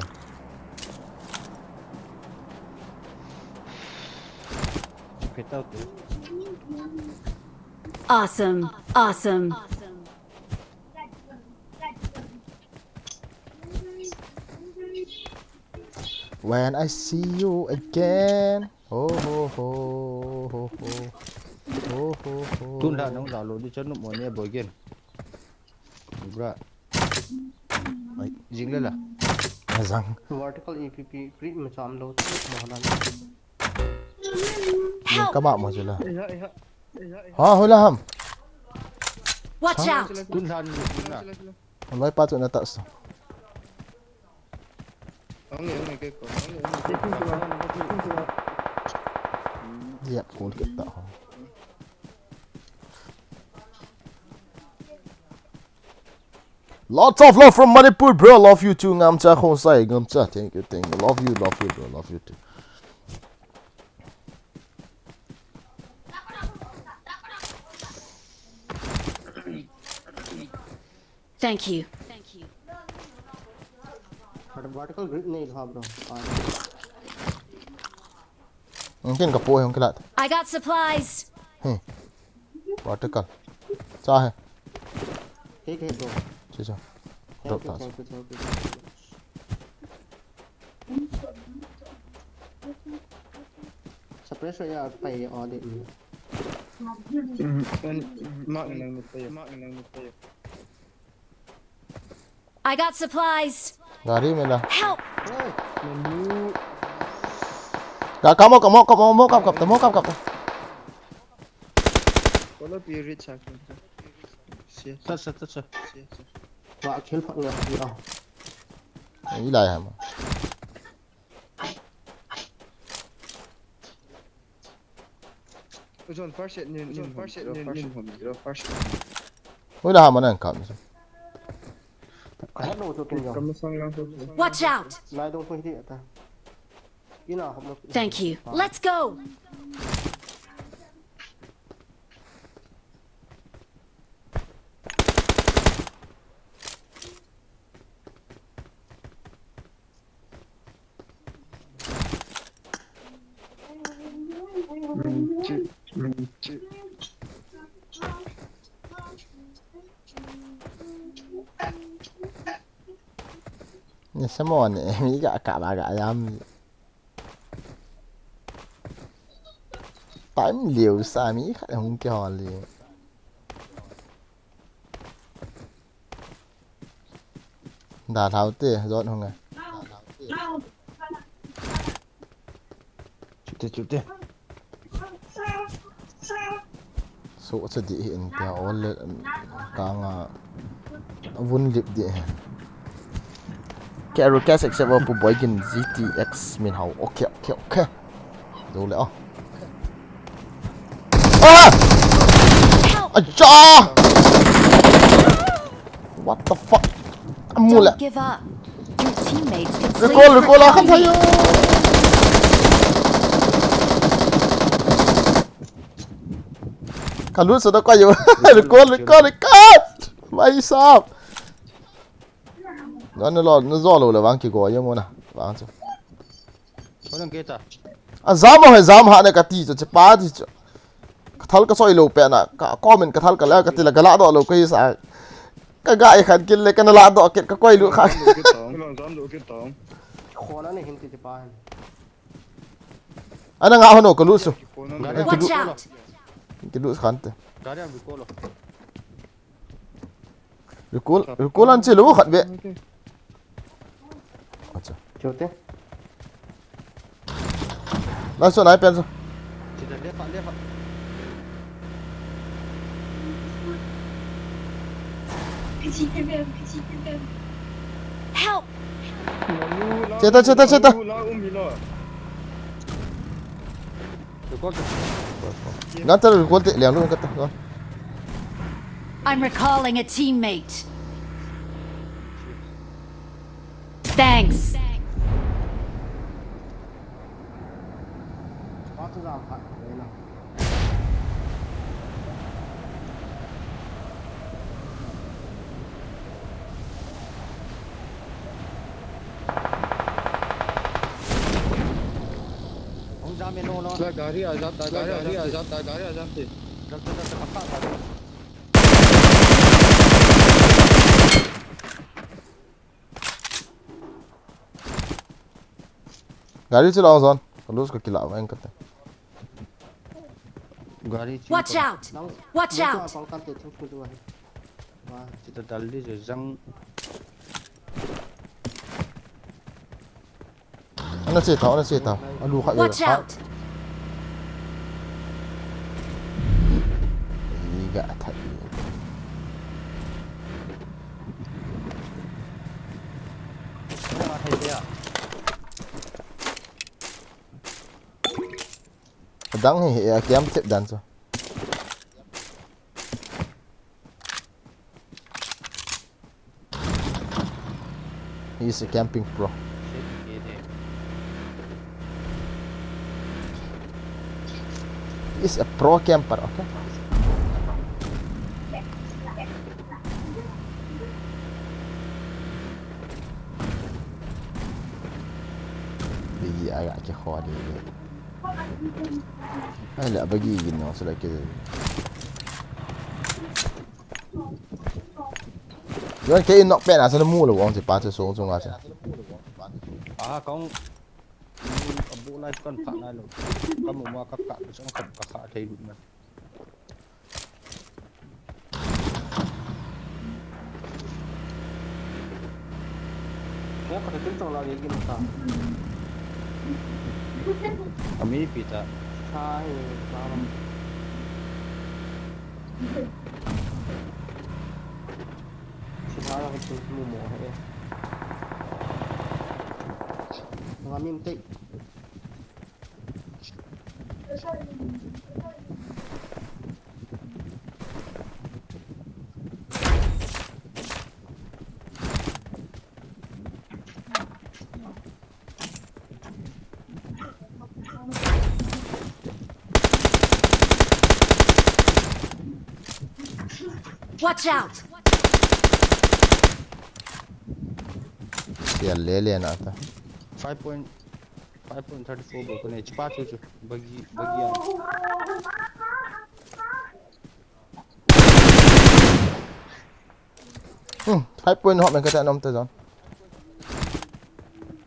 Awesome. When I see you again. Tun đã nóng rào luôn đi chân một nè bồi kiên. Bra. Dính lên là. Rằng. Vertical EPP print mà chọn luôn. Các bạn mà rồi là. Hồi là hầm. Watch out. Tun than là. Nói pa tụi nó tạo sao. Dẹp cuốn kiện tạo. Lots of love from Manipur, bro. Love you too. Ngam cha không sai, ngam cha. Thank you. Love you, bro. Love you too. Thank you. Vertical grid नहीं था bro. Mungkin kapoy yung kilat. I got supplies. Vertical. Cha hai. ठीक है bro. Chứ drop task. Suppressor ya phải audit. I got supplies. Gari में ला. Help. Gak kamu kap. Sat. Và kill phận người gì à? Ý lại hả mà. Ôi là mà nó cầm. Hết đồ cho kinh rồi. Watch out. Lại đâu không hiện ta. Thank you. Let's go. Ni semua ni mi agak ayam. Time liều xa mi khác không cho liều. Đã tháo tê dọn không à? Chụp tê. Số sẽ đi hiện theo lên càng vun lip đi. Cái cái sẽ vào bộ boy gen GTX mình hậu ok. Rồi lẽ. Ah! Aja! What the fuck? Amula. Don't give up. Your teammates can sleep Recall akan tayo. Kalau sudah kayo. Recall. Mai sap. Nó zalo là vang ki go yo mona. Vang cho. Có đăng ký ta. Azam ha ne ka ti cho pa ti cho. Kathal ka soi lo pe na ka comment kathal ka la ka ti la gala do lo kai sa. Ka ga khan kin le kan la do ka koi lu kha. Ana nga hono ko lu su. Watch out. Ki lu khan te. Gari am recall. Recall an che lu khat be. Acha. Chote. La so nai pen so. Chỉ là lép phạt. Help. Ceta. Recall. Ngata recall te liang lu kata. I'm recalling a teammate. Thanks. Gari azab te. Gari chalaओ zon. Kalau उसको खिलाओ मैं करते. Gari Watch out. Watch out. Kita dal di jang. Ana ceta. Alu khat. Watch out. Iga that. Dang hi kiam tip dan so. He's a camping pro. He's a pro camper, okay? Bagi agak kekhuat dia. Alah bagi gini sudah kira. Jangan kayak nak pen asal mula orang cepat song asal. Kong abu lai kan phak lai lo. Kamu mau kakak tu kakak thầy đụng mà. Nếu có thể tính trong là gì kia mà. Kami pita. Sai sao lắm. Chỉ nói là cái chuyện mù mù hay. Ngon miếng tị. Watch out! Dia lele na ta. 5.34 bukan ni cepat tu bagi yang 5 point hot man kata nom ta zon.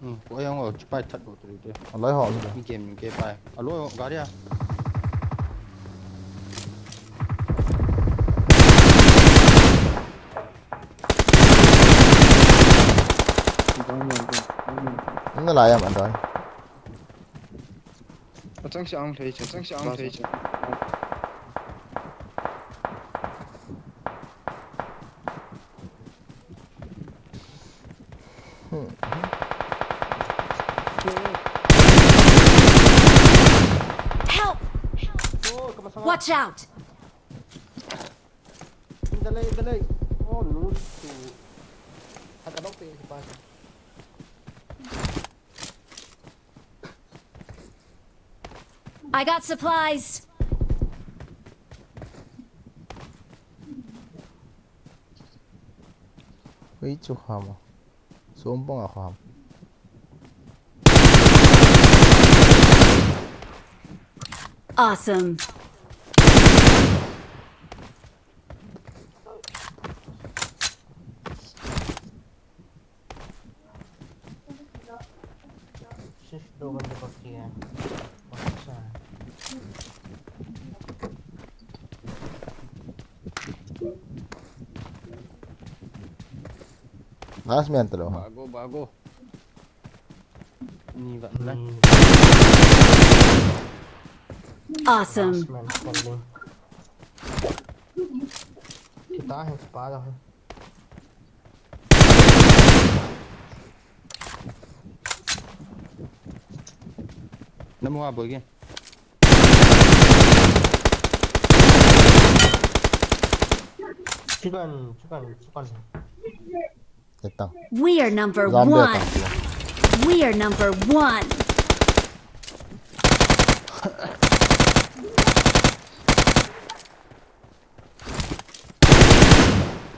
kau yang cepat tak tu dia. Alai hot ni. Ni game pai. Alo garia. Nó lại em anh rồi. Chẳng想退去，chẳng想退去。Help! Watch out! Dali. Oh, lulus tu. Ada dokter di pas. I got supplies. Wait cho kham. Sombong à kham. Awesome. Shift 2 banda pakai ya. Last man terus. Bago. Ni vạn lắm. Awesome. Kita yang sepadah. Nemu apa lagi? Cukan. Datang. We are number Zombie one. datang. We are number one.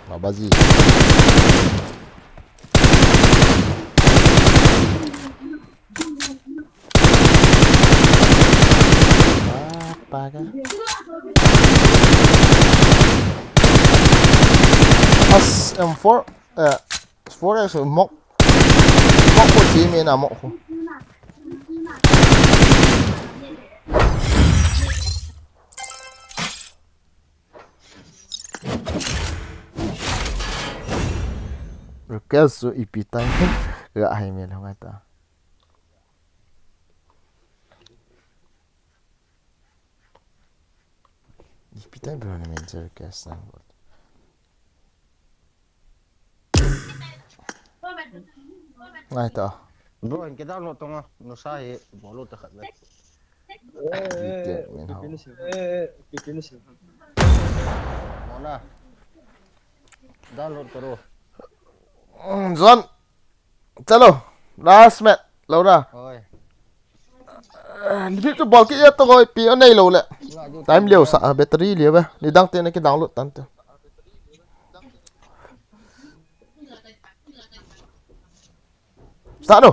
Babazi. Apa kan? As M4 4x mok ko team na mok ko. Request so ipitai ga ai me lo ngata. Ipitai bro na men request na. Ngay ta. Bro, kita download tong no sai bolo tak kat. Finish. Mana? Download karo. Zon. Chalo. Last match. Lâu ra. Oi. Đi cho bỏ kia tôi gọi pi ở này lâu lẹ. Time liều xả battery liều về. Đi đăng tên này cái download tán tên. Start đâu?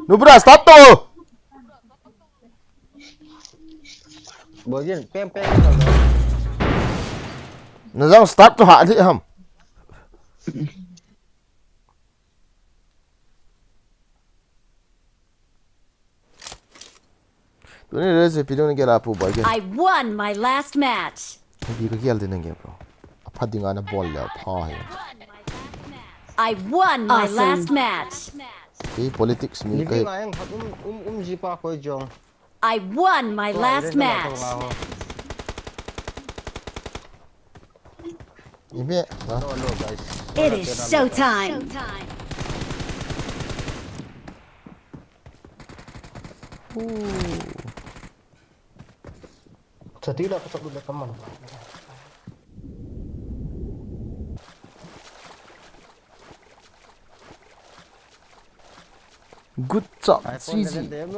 Nubra start đâu? Bagian pem. Nó rằng start cho hạ thị hầm. Tụi này rơi phi đâu này cái lapu bao I won my last match. Hindi ka kial din ng game bro. Apa di nga na ball ya pa. I won my last match. Okay, politics mi Ni kay. nga yang jipa ko jong. I won my last match. Ibe, ha? No guys. It is showtime. Jadilah aku dulu teman. Good job, iPhone GG. dem.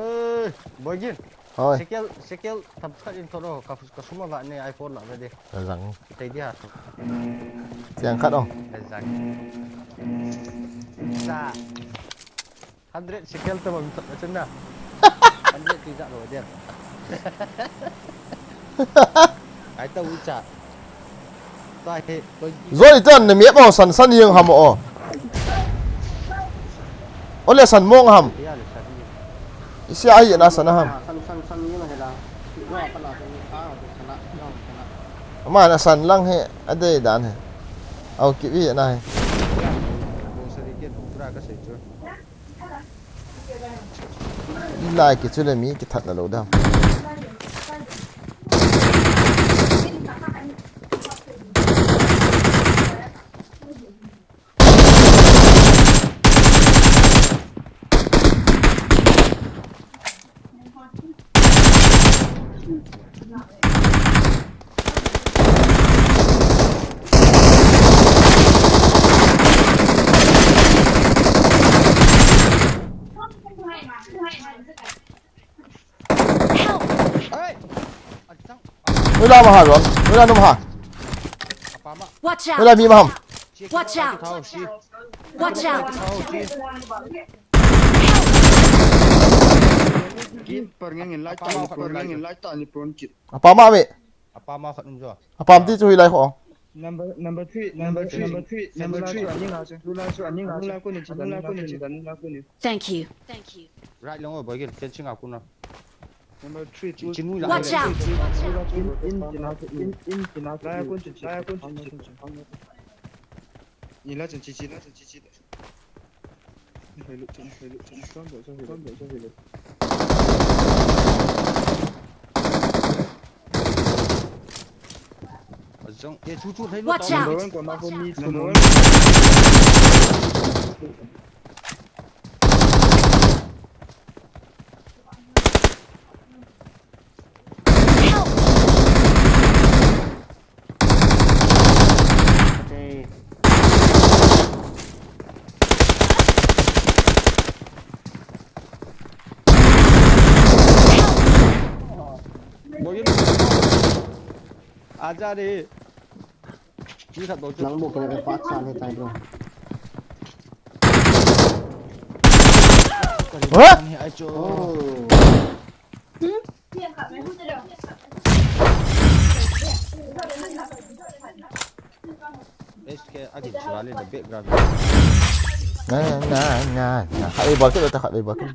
Bagian. thôi Sekel tabkat in toro kasuma ba ne iPhone la de rằng tay dia tiếng cắt không zak sa 100 sekel to mam macam na 100 tidak lo dia ai tahu uca tai rồi tên này miếng màu sần sần hiền hầm ồ ôi là sần mông hầm dia le sa ni xe ai vậy na sần hầm san ni lah lah lo apa lah sana mà là sần lăng hệ ở đây đàn hệ kịp gì vậy này bo sedikit ukra ka sejo đi lại cái chỗ này mi cái thật là lâu đâu mới ra mà hả rồi mới ra nôm hả apa mak Watch mới ra out! mi mà hầm Watch out! tahu si Watch out! tahu si Keeper ngin lai ta ni pon chip. apa mà vậy apa ma khat unjo apa tí chui lại không Number 3 ani nga chu la ko ni Thank you. right long boy gel chen chinga kuna Number 3 chinmu la Watch out! in la ko ni la chen chi de phải lựa chọn con bộ cho về Jong chu thấy Watch out! number 1 của ma con ni number 1 आजा रे की था दो nang bu kena dapat san hitai bro नहीं आई जो इसके आगे चला ले background nah hãy bật cái ta hãy bật cái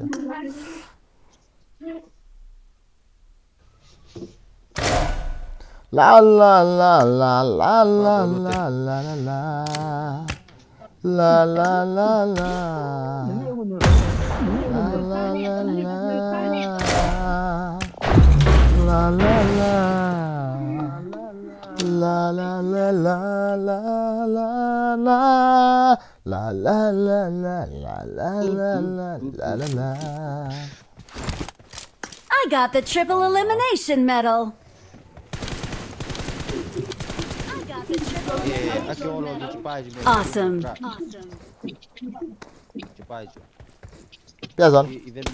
la la la la la la la la la la la la la la I got the triple elimination medal. Awesome. bây giờ event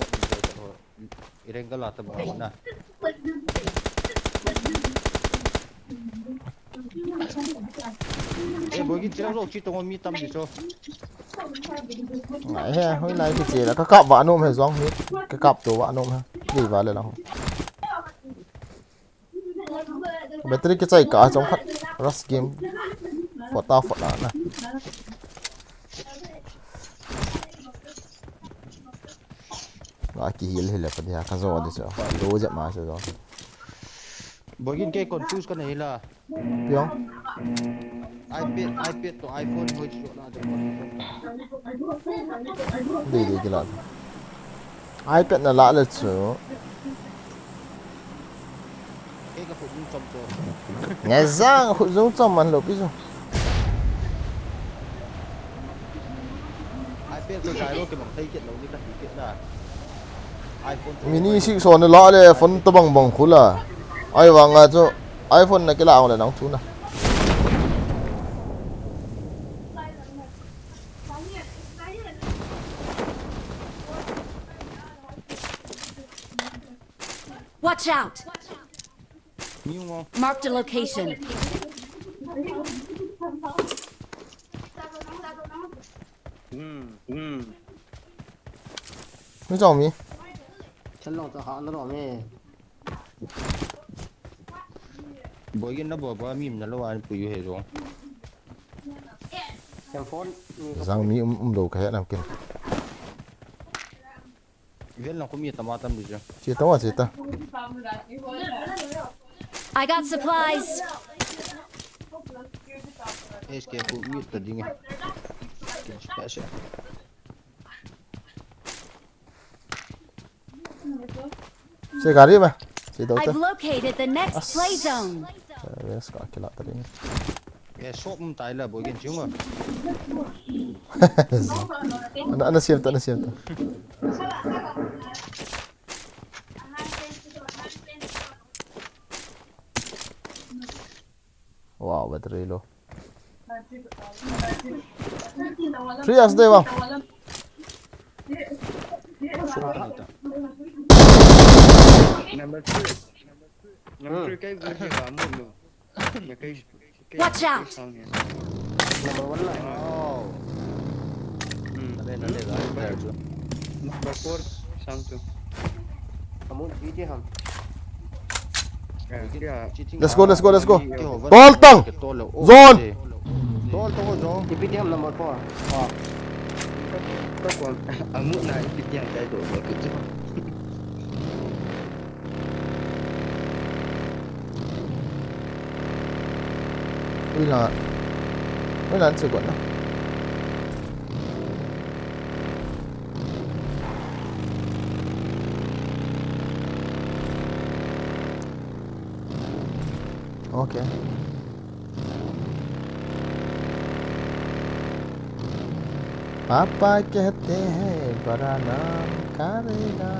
irenggal atau mana bagi cerita lo cerita ngom mitam di so ngại ha hôm nay cái gì là cái cặp vợ nôm hay gióng hết cái cặp tổ vợ nôm ha gì vào đây nào battery cái chạy cả trong khát rush game phota phota nè Aki hil apa dia kazo ada so lo je ma so bagi ke confuse kan hila piong iPad to iPhone ho chu na đi đi cái lát iPad là lạ lịch sử cái phụ dung trong cho nghe rằng phụ dung trong mình lộp ví dụ iPad tôi xài rồi cái bằng tay kiện đâu đi cắt kiện là mini six son lạ le phone to bằng bằng khula ai vàng à cho iPhone này cái lạ là nóng thú nè Watch out! Nhiều ngon. Marked a location. Mới chồng mi. Chân lòng cho họ nó rõ mẹ. Bố cái nó bỏ qua mìm nó lâu anh bùi hệ rồi. Em phone. Rằng mi đồ cái làm kinh. Viết lòng có mì tama tâm được chưa? Chị tao à chị ta. I got supplies. SK phụ mì tờ đi nghe. Sẽ. Chị gà đi mà. Chị đâu ta. I've located the next play zone. Yes, có cái lạ tadi. Cái shop tài là bố cái chứ mà. Ana siap tak, ana siap tak. Wow, battery low. Free as day bang. Number 2 cái vừa gì cả một nữa. Cái Watch out! Number 1 lại. Oh. Đây nó để rồi. Number 4 sang tu. Kamu di dia ham. Let's go. Tol tang. Zone. Tol zone. Di dia ham number 4. Có còn muốn này cái nhà chạy độ rồi cái chứ. Mới là sự quẩn đó. Okay. पापा कहते हैं बड़ा नाम करेगा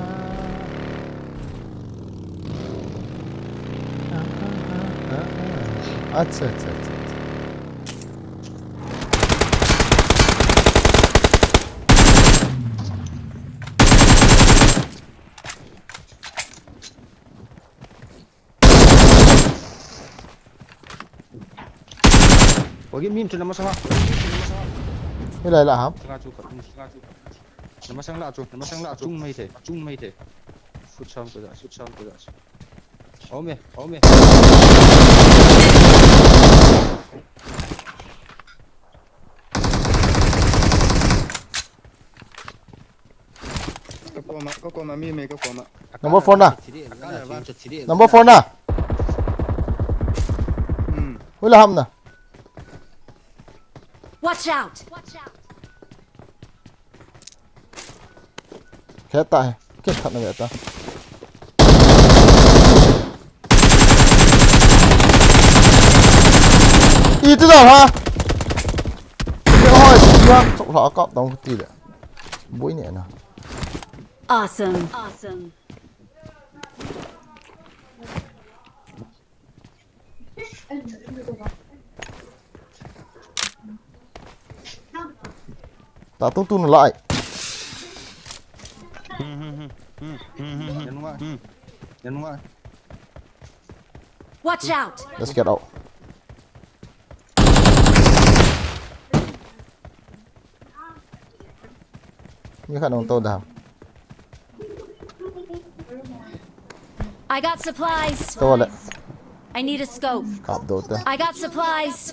अच्छा अच्छा अच्छा Bagi mim tu nama sama. Cái này là hả? Nama sang la chung mai the. Sút sang ko da. Ôm mẹ. Có qua mà mi mày có qua mà. Number 4 nè. Number 4 nè. Với là hầm nè. Watch out! Khét tại. Kết thật là vậy ta. Ý tức là ha. Cái hỏi gì á? Trọng rõ cọp tông tí đấy. Bối nhẹ nào. Awesome. Ta tung tung lại. Nhân ngoại. Watch out! Let's get out. Như khả năng tôi đàm. I got supplies. Tôi lại. I need a scope. Cọp đồ ta. I got supplies.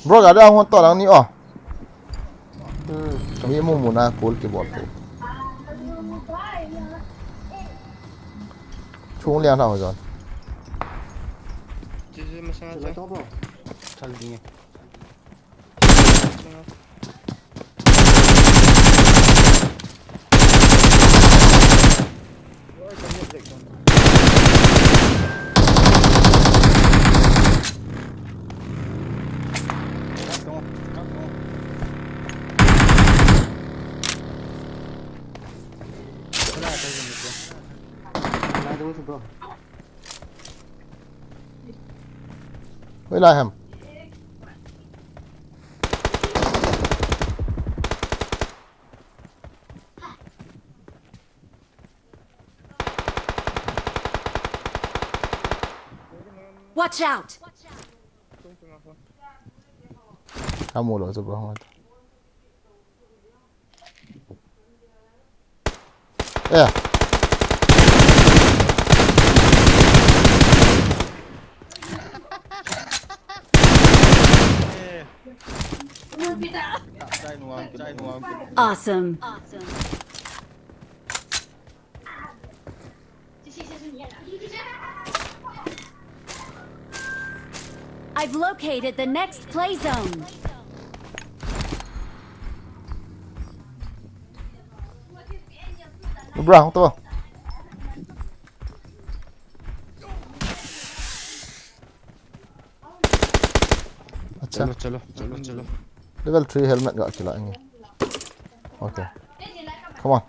Bro, gak ada orang tua orang ni oh. Ni mau muna cool keyboard tu. Chung liang nào rồi. Chứ mà sang Sudah top bro. Chal đi nghe. Bro. Với lại hầm. Watch out! Kamu loh sebelah mata. Awesome. I've located the next play zone. Bro, không to. चलो चलो चलो चलो Level 3 helmet gak kila ini. Okay. Come on.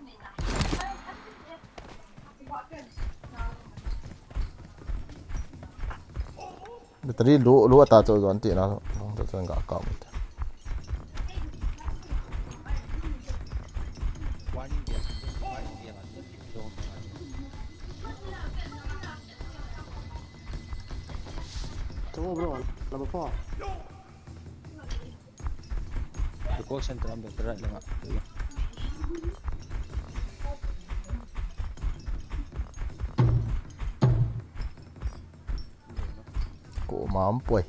Tadi lu atas tu ganti nah. Tak tahu enggak akam. Tunggu bro, number 4. The call center ambil berat lah mak. Kau mampu.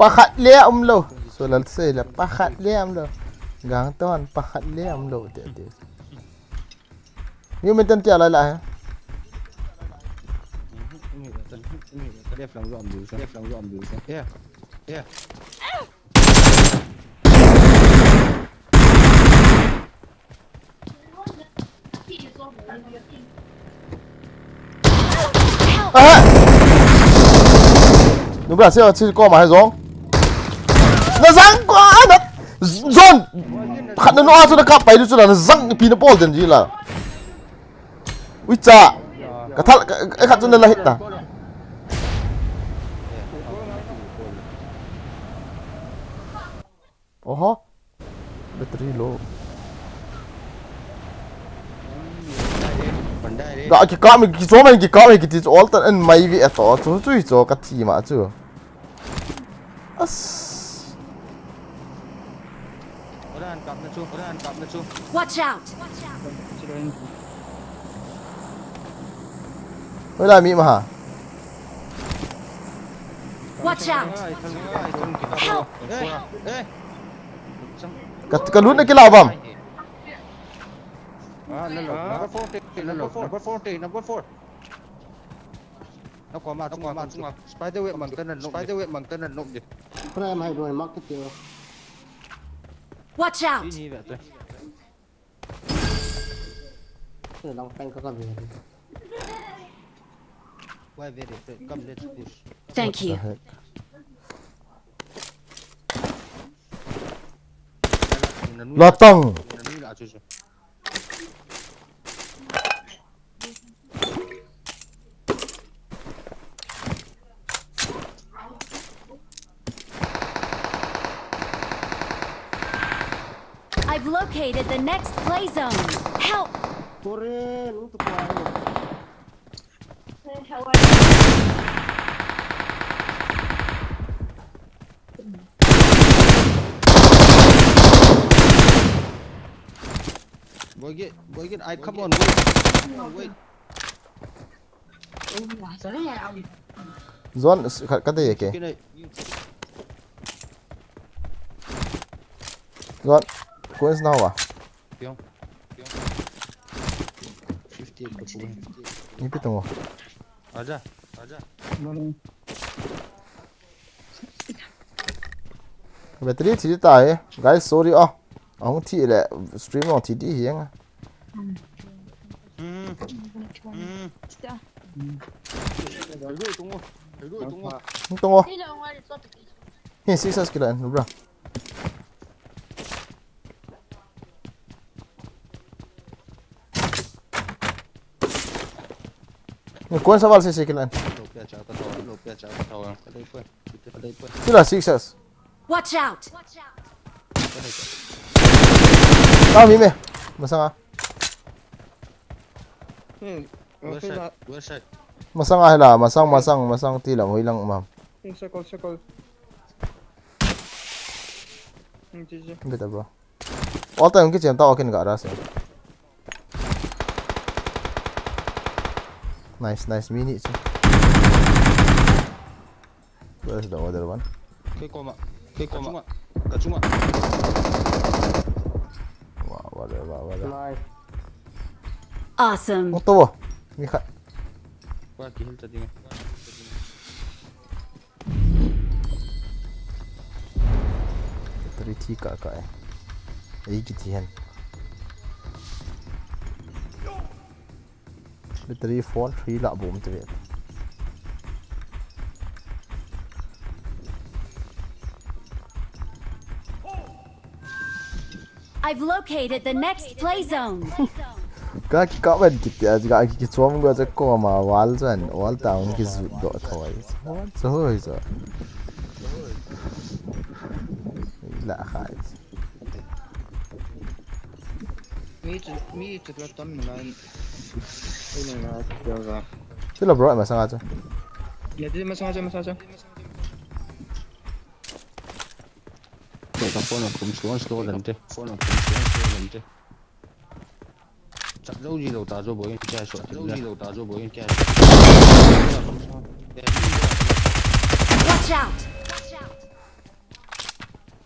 Pakat liam lo. Soal saya pakat liam lo. Gang tuan pakat liam lo dia. Ni minta tiada lah. Dia flang lu ambil. Dia flang lu ambil. Ya. Ya. Nó bây giờ sẽ có mà hay giống nó răng quá nó John khát nó cho nó cặp bay đi cho nó răng cái pin ball gì là ui cha cái thằng cái khát cho nó là hết ta oh battery low đó cái cá mình cái số mình cái thì all tận anh mấy vị đó chú chui cho cái gì mà chưa Watch out! Ôi là mỹ mà hả? Watch out! Help! Cái lút này cái nào vòng? Number 4. Nó có mà spider web bằng tên là nộp đi. Pernah em hai dua market tu. Watch out! Ini vậy thôi. Ini long tank kau kan. Why very come let's push. Thank you. Lotong. I've located the next play zone. Help! Koren untuk kau. Boy get I come on wait. Zon cái gì kìa? Zon, coins nào à? 50 ke point. Ini tunggu. Aja. Battery thì tại guys sorry ông thì là stream ông thì đi hiền à. Tunggu. Ini sisa sekian, bro. Kau sawal sih sekian. Sudah sixes. Watch out! Tahu mime, masang ah. Where side? masang ai la masang ti la hoi lang mam circle GG beta bro all time ki chem ta okin ga ra se nice mini che where's the other one Cái coma cả chung ạ wow Nice Awesome. to bo mi kha qua kỳ hình thật đi tari thi ka ei ki thi hen battery phone 3 la bom te vet I've located the next play zone. ka ban ki te ga ki chom go cha ko ma wal chan wal town ki zu do thoi so hoi so la khai mi chụp ra tấm mình lại đây là được rồi thế là bro mà sang cha nhà đi mà sao cái phone nó cũng slow lần thế chắc lâu gì đâu ta cho bố kia Watch out.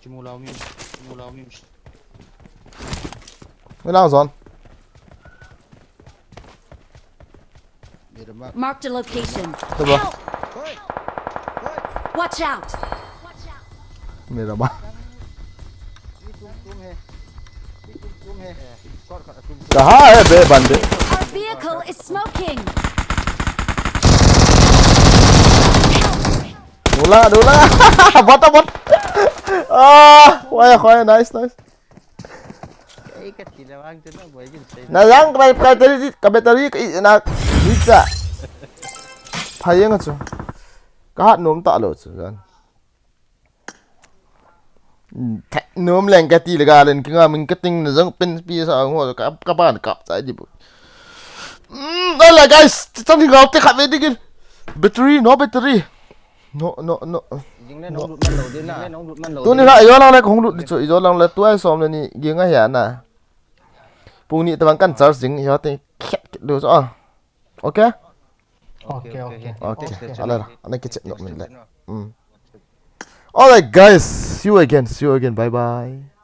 chỉ mua lao mi mới lao rồi Marked a location. Đâu rồi? Help. Watch out. Mày là ba cả hai bê bàn đấy Our vehicle is smoking. đủ la bot à khoai nice na yang cái battery cái na pizza phải yang chứ cái hạt nôm tạ lộ chứ gan nôm lên cái tì là gà lên cái mình cái tinh là giống pin pin sao ngồi các bạn cặp tại đi đây là guys trong thì ngọc cái khát về đi kia battery no tôi này lại do lang này không được chơi do lang là tôi xóm này nhỉ giếng ngay hiện à bùng nhị tao cần charge dính cho thì được rồi ok anh cái chuyện nó mình lại alright guys see you again bye bye